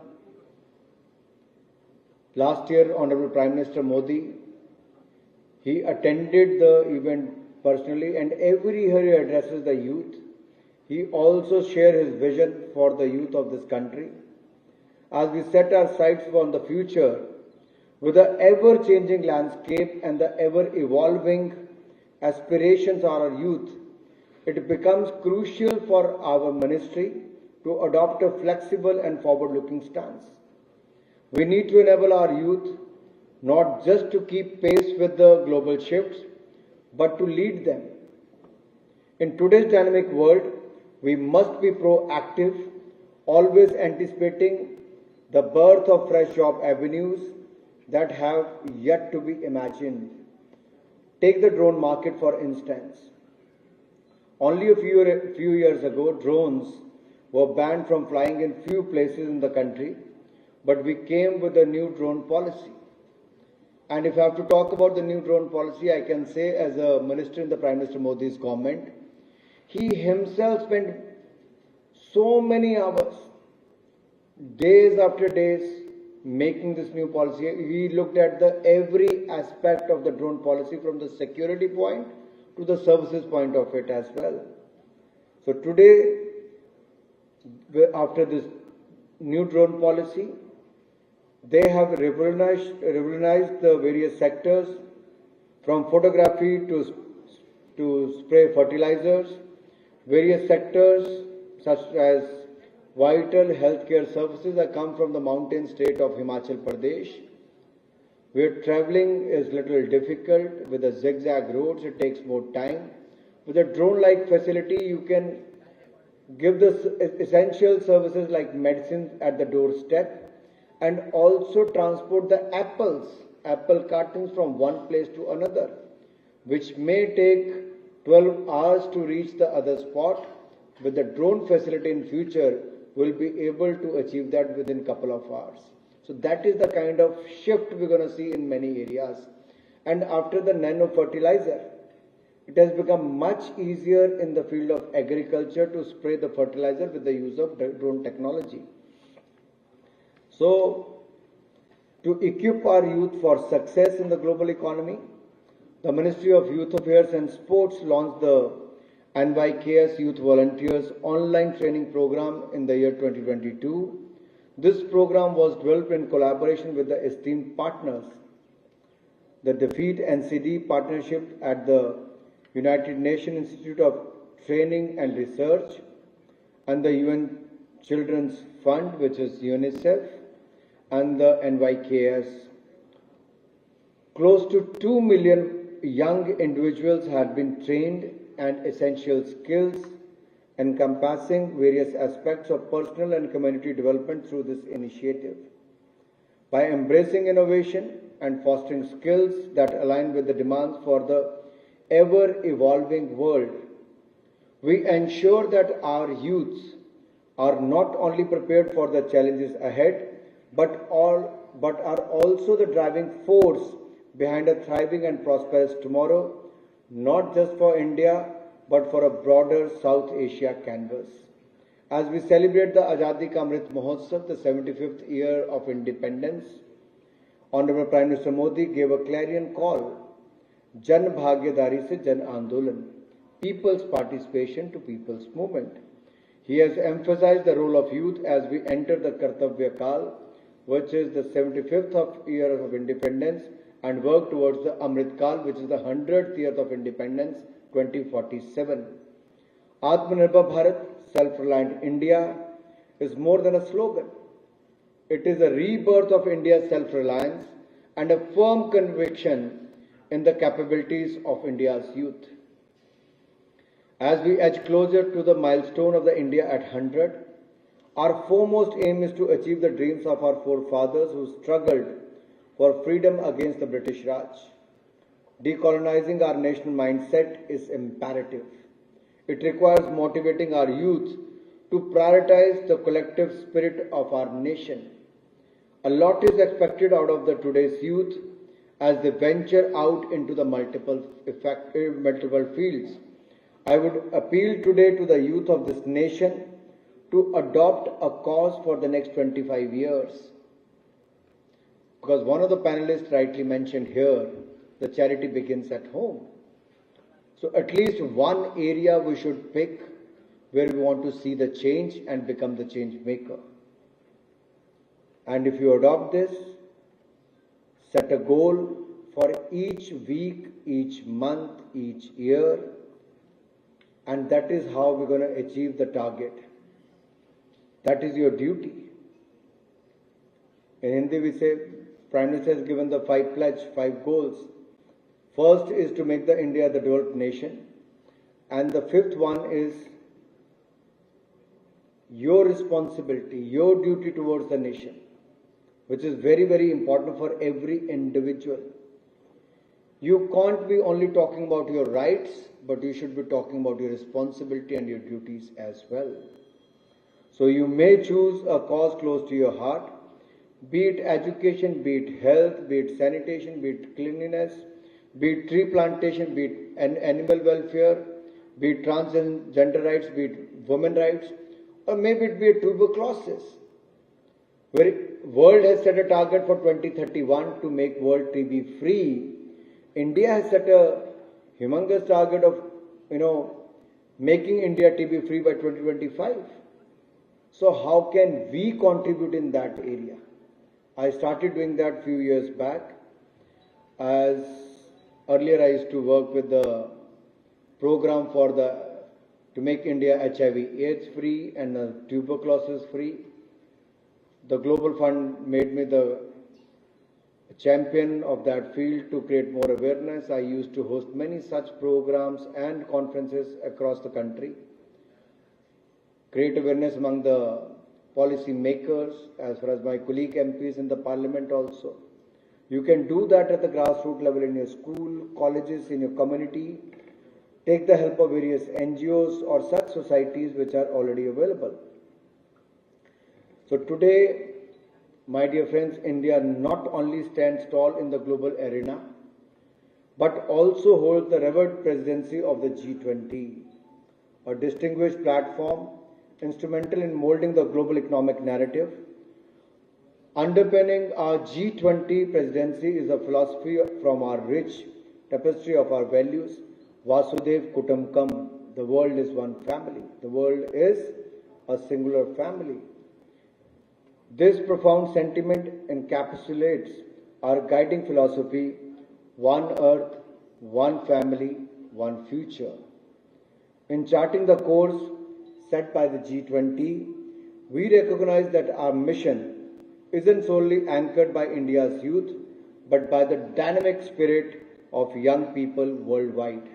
Last year, Honorable Prime Minister Modi, he attended the event personally, and every year he addresses the youth. He also shares his vision for the youth of this country. As we set our sights on the future, with the ever-changing landscape and the ever-evolving aspirations of our youth, it becomes crucial for our ministry to adopt a flexible and forward-looking stance. We need to enable our youth not just to keep pace with the global shifts, but to lead them. In today's dynamic world, we must be proactive, always anticipating the birth of fresh job avenues that have yet to be imagined. Take the drone market for instance. Only a few years ago, drones were banned from flying in few places in the country, but we came with a new drone policy. And if I have to talk about the new drone policy, I can say as a minister in the Prime Minister Modi's government, he himself spent so many hours, days after days, making this new policy. He looked at every aspect of the drone policy from the security point to the services point of it as well. So today, after this new drone policy, they have revolutionized the various sectors, from photography to spray fertilizers, various sectors such as vital healthcare services that come from the mountain state of Himachal Pradesh, where traveling is little difficult. With the zigzag roads, it takes more time. With a drone-like facility, you can give the essential services like medicine at the doorstep, and also transport the apple cartons from one place to another, which may take 12 hours to reach the other spot. With the drone facility in future, we'll be able to achieve that within a couple of hours. So that is the kind of shift we're going to see in many areas. And after the nano fertilizer, it has become much easier in the field of agriculture to spray the fertilizer with the use of drone technology. So, to equip our youth for success in the global economy, the Ministry of Youth Affairs and Sports launched the NYKS Youth Volunteers online training program in the year 2022. This program was developed in collaboration with the esteemed partners, the Defeat NCD partnership at the United Nations Institute of Training and Research, and the UN Children's Fund, which is UNICEF, and the NYKS. Close to 2 million young individuals had been trained and essential skills encompassing various aspects of personal and community development through this initiative. By embracing innovation and fostering skills that align with the demands for the ever-evolving world, we ensure that our youths are not only prepared for the challenges ahead, but are also the driving force behind a thriving and prosperous tomorrow, not just for India, but for a broader South Asia canvas. As we celebrate the Azadi Ka Amrit Mahotsav, the 75th year of independence, Honorable Prime Minister Modi gave a clarion call, Jan Bhagyadari se Jan Andolan, people's participation to people's movement. He has emphasized the role of youth as we enter the Kartavya Kal, which is the 75th year of independence, and work towards the Amrit Kal, which is the 100th year of independence, 2047. Atmanirbhar Bharat, self-reliant India, is more than a slogan. It is a rebirth of India's self-reliance and a firm conviction in the capabilities of India's youth. As we edge closer to the milestone of the India at 100, our foremost aim is to achieve the dreams of our forefathers who struggled for freedom against the British Raj. Decolonizing our national mindset is imperative. It requires motivating our youth to prioritize the collective spirit of our nation. A lot is expected out of the today's youth as they venture out into the multiple fields. I would appeal today to the youth of this nation to adopt a cause for the next 25 years. Because one of the panelists rightly mentioned here, the charity begins at home. So at least one area we should pick where we want to see the change and become the change maker. And if you adopt this, set a goal for each week, each month, each year, and that is how we're going to achieve the target. That is your duty. In Hindi we say, Prime Minister has given the 5 pledge, 5 goals. First is to make the India the developed nation. And the 5th one is your responsibility, your duty towards the nation, which is very, very important for every individual. You can't be only talking about your rights, but you should be talking about your responsibility and your duties as well. So you may choose a cause close to your heart, be it education, be it health, be it sanitation, be it cleanliness, be it tree plantation, be it animal welfare, be it transgender rights, be it women rights, or maybe it be a tuberculosis, where world has set a target for 2031 to make world TB free. India has set a humongous target of, making India TB free by 2025. So how can we contribute in that area? I started doing that few years back. As earlier I used to work with the program to make India HIV/AIDS free and tuberculosis free. The Global Fund made me the champion of that field to create more awareness. I used to host many such programs and conferences across the country, create awareness among the policy makers as well as my colleague MPs in the parliament also. You can do that at the grassroots level in your school, colleges, in your community. Take the help of various NGOs or such societies which are already available. So today, my dear friends, India not only stands tall in the global arena, but also holds the revered presidency of the G20, a distinguished platform instrumental in molding the global economic narrative. Underpinning our G20 presidency is a philosophy from our rich tapestry of our values, Vasudev Kutumbakam, the world is one family. The world is a singular family. This profound sentiment encapsulates our guiding philosophy, one earth, one family, one future. In charting the course set by the G20, we recognize that our mission isn't solely anchored by India's youth, but by the dynamic spirit of young people worldwide.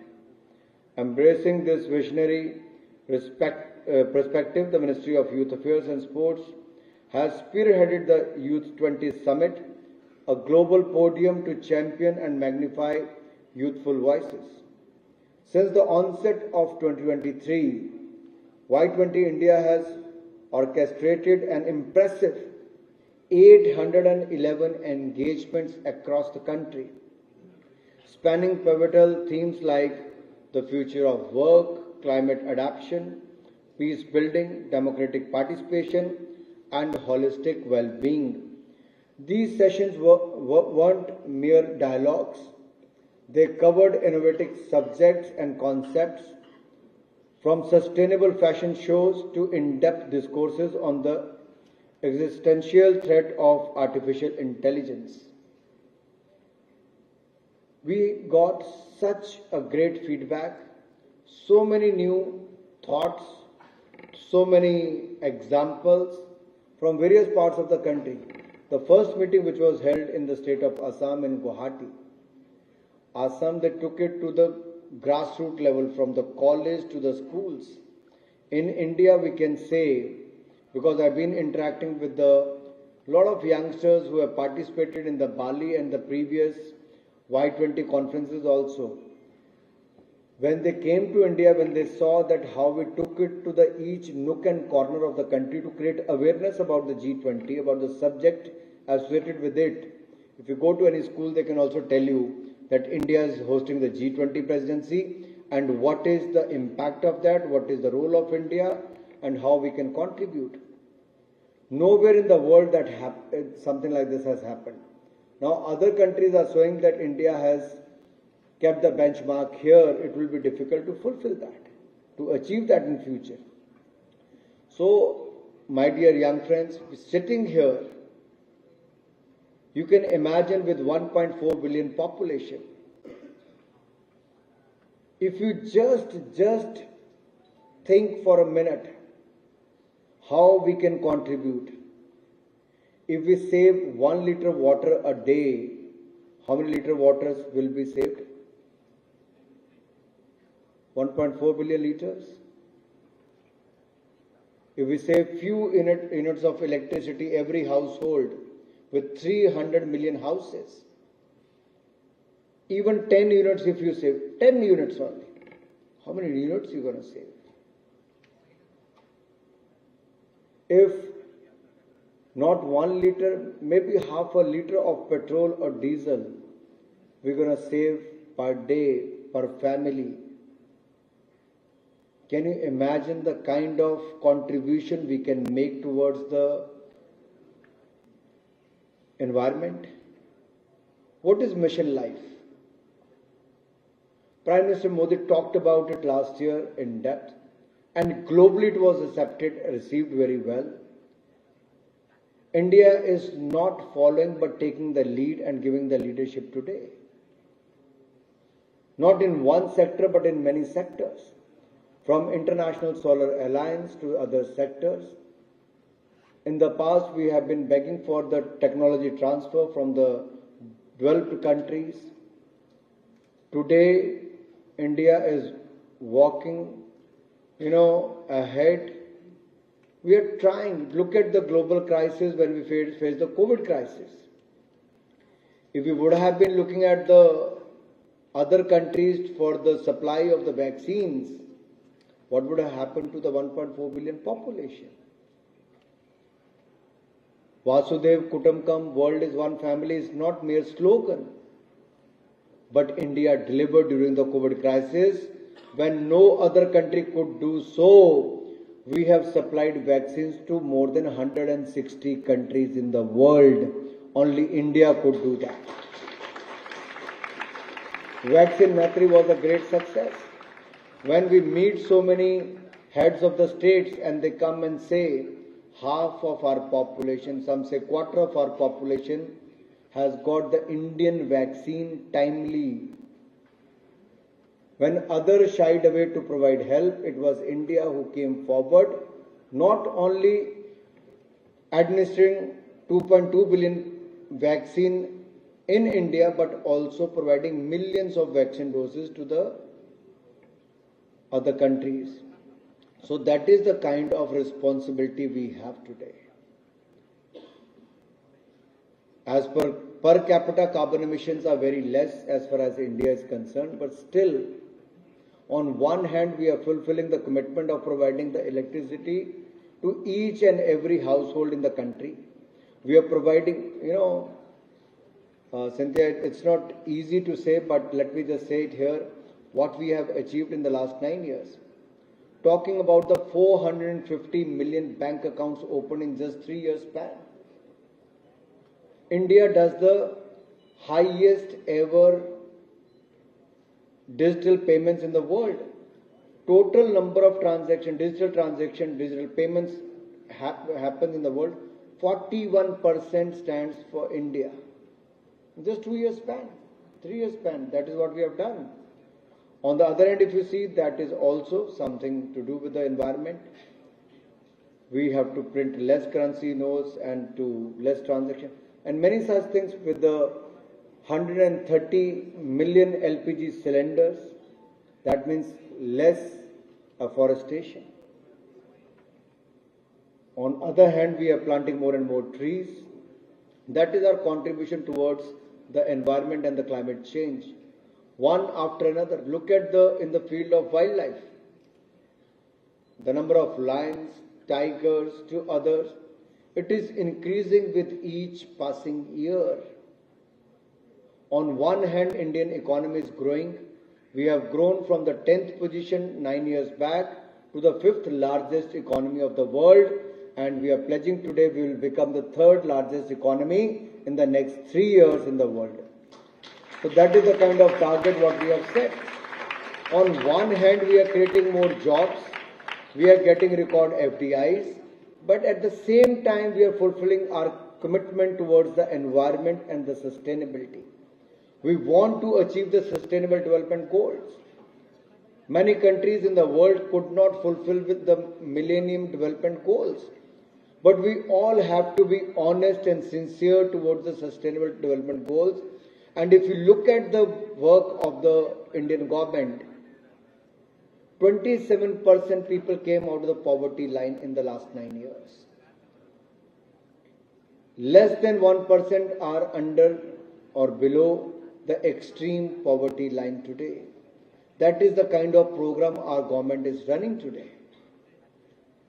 Embracing this visionary perspective, the Ministry of Youth Affairs and Sports has spearheaded the Youth 20 Summit, a global podium to champion and magnify youthful voices. Since the onset of 2023, Y20 India has orchestrated an impressive 811 engagements across the country, spanning pivotal themes like the future of work, climate adaptation, peace building, democratic participation, and holistic well-being. These sessions weren't mere dialogues. They covered innovative subjects and concepts, from sustainable fashion shows to in-depth discourses on the existential threat of artificial intelligence. We got such a great feedback, so many new thoughts, so many examples from various parts of the country. The first meeting, which was held in the state of Assam in Guwahati, Assam, they took it to the grassroots level, from the college to the schools. In India, we can say, because I've been interacting with a lot of youngsters who have participated in the Bali and the previous Y20 conferences also. When they came to India, when they saw that how we took it to the each nook and corner of the country to create awareness about the G20, about the subject associated with it. If you go to any school, they can also tell you that India is hosting the G20 presidency and what is the impact of that, what is the role of India, and how we can contribute. Nowhere in the world that something like this has happened. Now other countries are showing that India has kept the benchmark. Here it will be difficult to fulfill that, to achieve that in future. So my dear young friends, sitting here, you can imagine with 1.4 billion population, if you just think for a minute how we can contribute. If we save 1 liter water a day, how many liter waters will be saved? 1.4 billion liters. If we save few units of electricity every household with 300 million houses, even 10 units if you save, 10 units only, how many units are you going to save? If not 1 liter, maybe half a liter of petrol or diesel, we're going to save per day, per family. Can you imagine the kind of contribution we can make towards the environment? What is mission life? Prime Minister Modi talked about it last year in depth, and globally it was received very well. India is not following but taking the lead and giving the leadership today. Not in one sector but in many sectors. From International Solar Alliance to other sectors. In the past we have been begging for the technology transfer from the developed countries. Today India is walking, ahead. We are trying. Look at the global crisis when we face the COVID crisis. If we would have been looking at the other countries for the supply of the vaccines, what would have happened to the 1.4 billion population? Vasudev Kutumbakam, world is one family, is not mere slogan. But India delivered during the COVID crisis when no other country could do so. We have supplied vaccines to more than 160 countries in the world. Only India could do that. Vaccine Matri was a great success. When we meet so many heads of the states and they come and say half of our population, some say quarter of our population has got the Indian vaccine timely. When others shied away to provide help, it was India who came forward, not only administering 2.2 billion vaccine in India, but also providing millions of vaccine doses to the other countries. So that is the kind of responsibility we have today. As per capita carbon emissions are very less as far as India is concerned, but still, on one hand, we are fulfilling the commitment of providing the electricity to each and every household in the country. We are providing, Cynthia, it's not easy to say, but let me just say it here, what we have achieved in the last 9 years. Talking about the 450 million bank accounts opened in just 3 years span. India does the highest ever digital payments in the world. Total number of digital payments happen in the world, 41% stands for India. Just 2 years span, 3 years span, that is what we have done. On the other hand, if you see, that is also something to do with the environment. We have to print less currency notes and to less transaction and many such things. With the 130 million LPG cylinders, that means less afforestation. On other hand, we are planting more and more trees. That is our contribution towards the environment and the climate change. One after another. Look at in the field of wildlife. The number of lions, tigers to others, it is increasing with each passing year. On one hand, Indian economy is growing. We have grown from the 10th position 9 years back to the 5th largest economy of the world, and we are pledging today we will become the 3rd largest economy in the next 3 years in the world. So that is the kind of target what we have set. On one hand, we are creating more jobs, we are getting record FDIs, but at the same time we are fulfilling our commitment towards the environment and the sustainability. We want to achieve the sustainable development goals. Many countries in the world could not fulfill with the Millennium Development Goals. But we all have to be honest and sincere towards the Sustainable Development Goals. And if you look at the work of the Indian government, 27% people came out of the poverty line in the last 9 years. Less than 1% are under or below the extreme poverty line today. That is the kind of program our government is running today.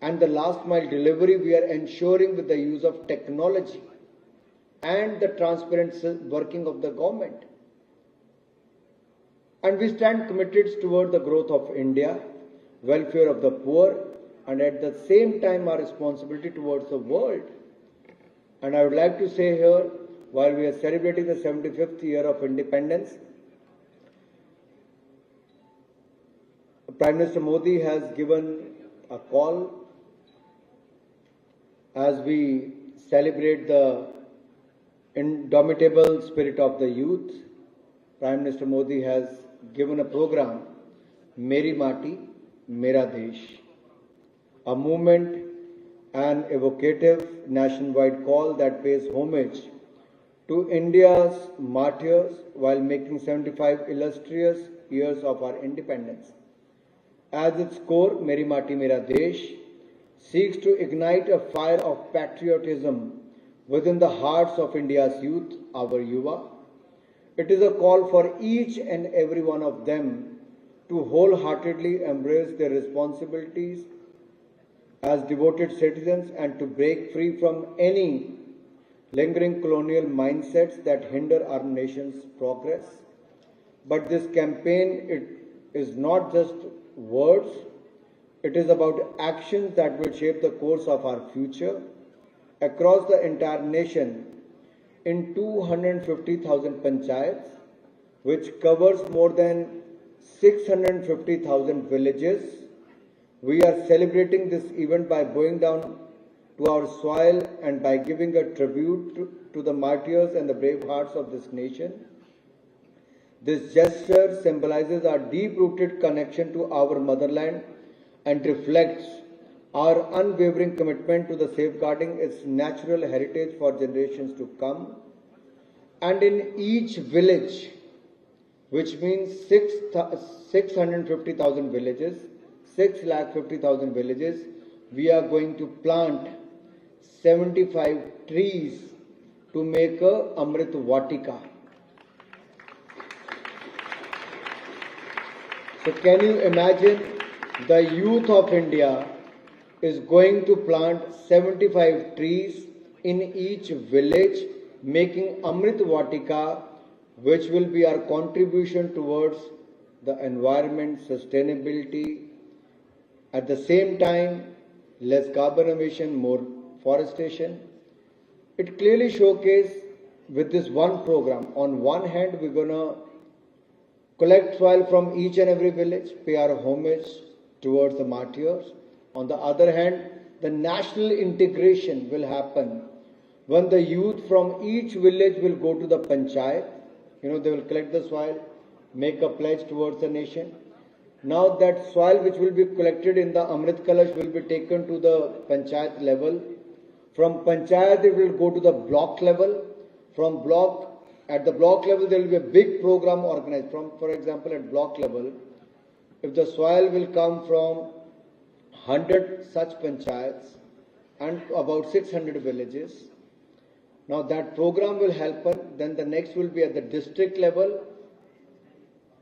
And the last mile delivery we are ensuring with the use of technology and the transparent working of the government. And we stand committed toward the growth of India, welfare of the poor, and at the same time our responsibility towards the world. And I would like to say here, while we are celebrating the 75th year of independence, Prime Minister Modi has given a call as we celebrate the indomitable spirit of the youth. Prime Minister Modi has given a program, Meri Mati, Mera Desh, a movement, an evocative nationwide call that pays homage to India's martyrs while making 75 illustrious years of our independence. At its core, Meri Mati Mera Desh seeks to ignite a fire of patriotism within the hearts of India's youth, our Yuva. It is a call for each and every one of them to wholeheartedly embrace their responsibilities as devoted citizens and to break free from any lingering colonial mindsets that hinder our nation's progress. But this campaign is not just words, it is about actions that will shape the course of our future across the entire nation in 250,000 panchayats, which covers more than 650,000 villages. We are celebrating this event by bowing down to our soil and by giving a tribute to the martyrs and the brave hearts of this nation. This gesture symbolizes our deep-rooted connection to our motherland and reflects our unwavering commitment to the safeguarding its natural heritage for generations to come. And in each village, which means 650,000 villages, 650,000 villages, we are going to plant 75 trees to make a Amrit Vatika. So can you imagine the youth of India is going to plant 75 trees in each village, making Amrit Vatika, which will be our contribution towards the environment, sustainability. At the same time, less carbon emission, more forestation. It clearly showcases with this one program. On one hand, we're going to collect soil from each and every village, pay our homage towards the martyrs. On the other hand, the national integration will happen when the youth from each village will go to the panchayat. They will collect the soil, make a pledge towards the nation. Now that soil which will be collected in the Amrit Kalash will be taken to the panchayat level. From panchayat it will go to the block level. At the block level there will be a big program organized. For example, at block level, if the soil will come from 100 such panchayats and about 600 villages, now that program will happen. Then the next will be at the district level.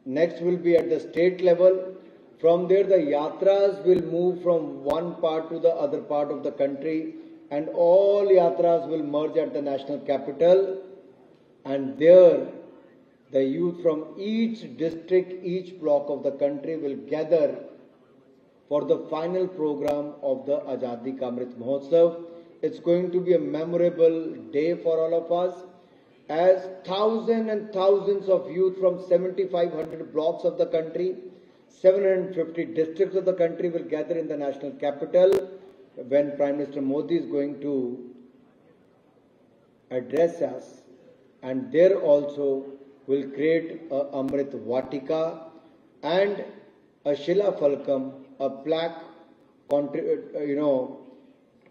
Next will be at the state level. From there, the yatras will move from one part to the other part of the country, and all yatras will merge at the national capital. And there, The youth from each district, each block of the country will gather for the final program of the Azadi Ka Amrit Mahotsav. It's going to be a memorable day for all of us, as thousands and thousands of youth from 7,500 blocks of the country, 750 districts of the country will gather in the national capital when Prime Minister Modi is going to address us, and there also will create a Amrit Vatika and a Shila Falkam, a plaque,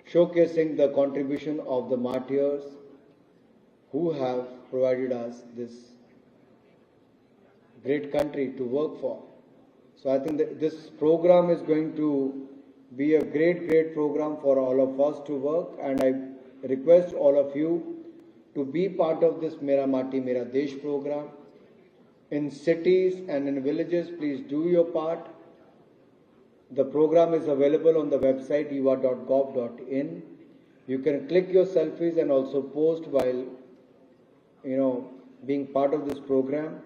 showcasing the contribution of the martyrs who have provided us this great country to work for. So I think that this program is going to be a great program for all of us to work, and I request all of you to be part of this Mera Mati Mera Desh program. In cities and in villages, please do your part. The program is available on the website yuva.gov.in. You can click your selfies and also post while being part of this program.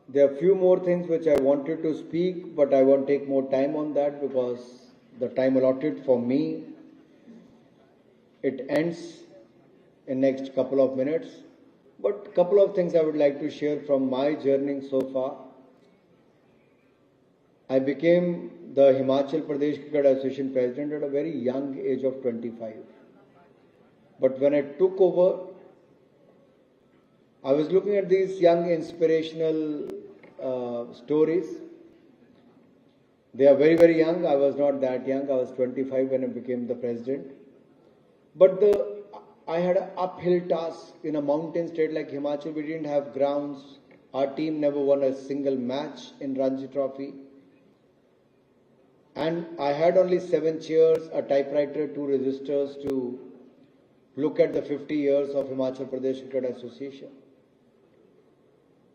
There are a few more things which I wanted to speak, but I won't take more time on that because the time allotted for me, it ends in next couple of minutes. But couple of things I would like to share from my journey so far. I became the Himachal Pradesh Cricket Association president at a very young age of 25. But when I took over, I was looking at these young inspirational stories. They are very young. I was not that young. I was 25 when I became the president. But I had an uphill task in a mountain state like Himachal. We didn't have grounds. Our team never won a single match in Ranji Trophy. And I had only 7 chairs, a typewriter, 2 registers to look at the 50 years of Himachal Pradesh Cricket Association.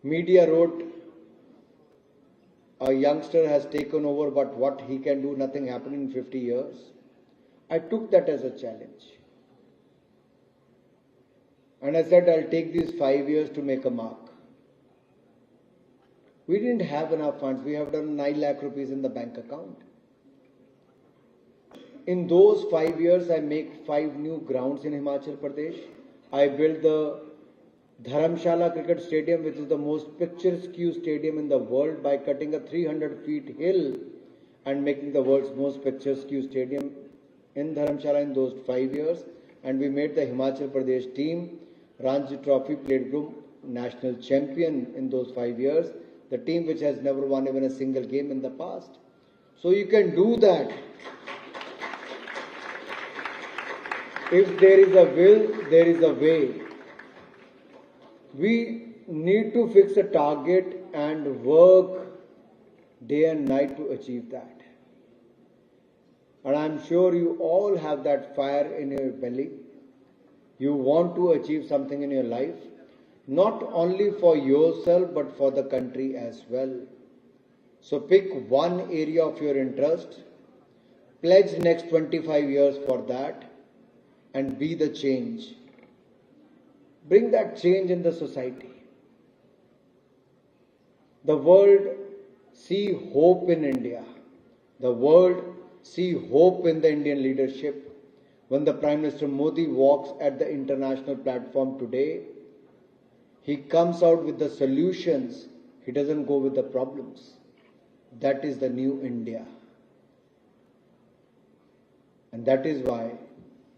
Media wrote, a youngster has taken over, but what he can do, nothing happened in 50 years. I took that as a challenge. And I said, I'll take these 5 years to make a mark. We didn't have enough funds. We have done 9 lakh rupees in the bank account. In those 5 years, I make 5 new grounds in Himachal Pradesh. I built the Dharamshala Cricket Stadium, which is the most picturesque stadium in the world, by cutting a 300 feet hill and making the world's most picturesque stadium in Dharamshala in those 5 years. And we made the Himachal Pradesh team Ranji Trophy Plate Group national champion in those 5 years, the team which has never won even a single game in the past. So you can do that. If there is a will, there is a way. We need to fix a target and work day and night to achieve that. And I'm sure you all have that fire in your belly. You want to achieve something in your life, not only for yourself, but for the country as well. So pick one area of your interest, pledge next 25 years for that, and be the change. Bring that change in the society. The world see hope in India. The world see hope in the Indian leadership. When the Prime Minister Modi walks at the international platform today, he comes out with the solutions. He doesn't go with the problems. That is the new India. And that is why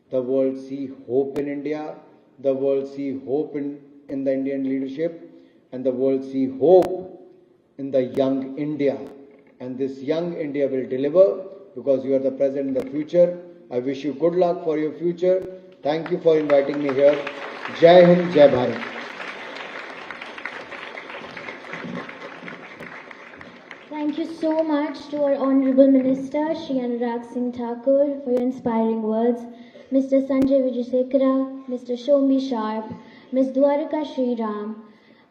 the world see hope in India, the world see hope in the Indian leadership, and the world see hope in the young India. And this young India will deliver because you are the present and the future. I wish you good luck for your future. Thank you for inviting me here. Jai Hind, Jai Bharat. Thank you so much to our Honourable Minister, Shri Anurag Singh Thakur, for your inspiring words. Mr. Sanjay Vijayasekara, Mr. Shomi Sharp, Ms. Dwarika Sriram,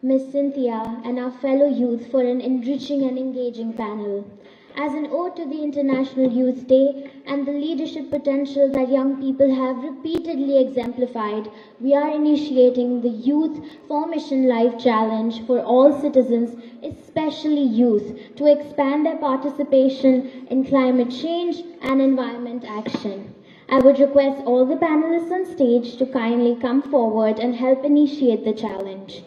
Ms. Cynthia, and our fellow youth for an enriching and engaging panel. As an ode to the International Youth Day and the leadership potential that young people have repeatedly exemplified, we are initiating the Youth for Mission Life Challenge for all citizens, especially youth, to expand their participation in climate change and environment action. I would request all the panelists on stage to kindly come forward and help initiate the challenge.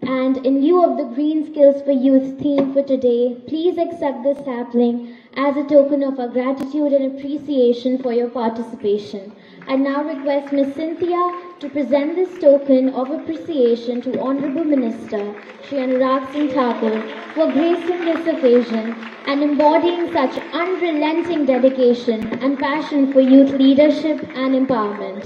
And in lieu of the Green Skills for Youth theme for today, please accept this sapling as a token of our gratitude and appreciation for your participation. I now request Ms. Cynthia to present this token of appreciation to Honorable Minister Shri Anurag Singh Thakur for gracing this occasion and embodying such unrelenting dedication and passion for youth leadership and empowerment.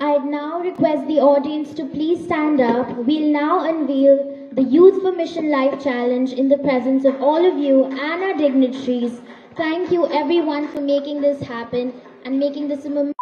I'd now request the audience to please stand up. We'll now unveil the Youth for Mission Life Challenge in the presence of all of you and our dignitaries. Thank you everyone for making this happen and making this a moment.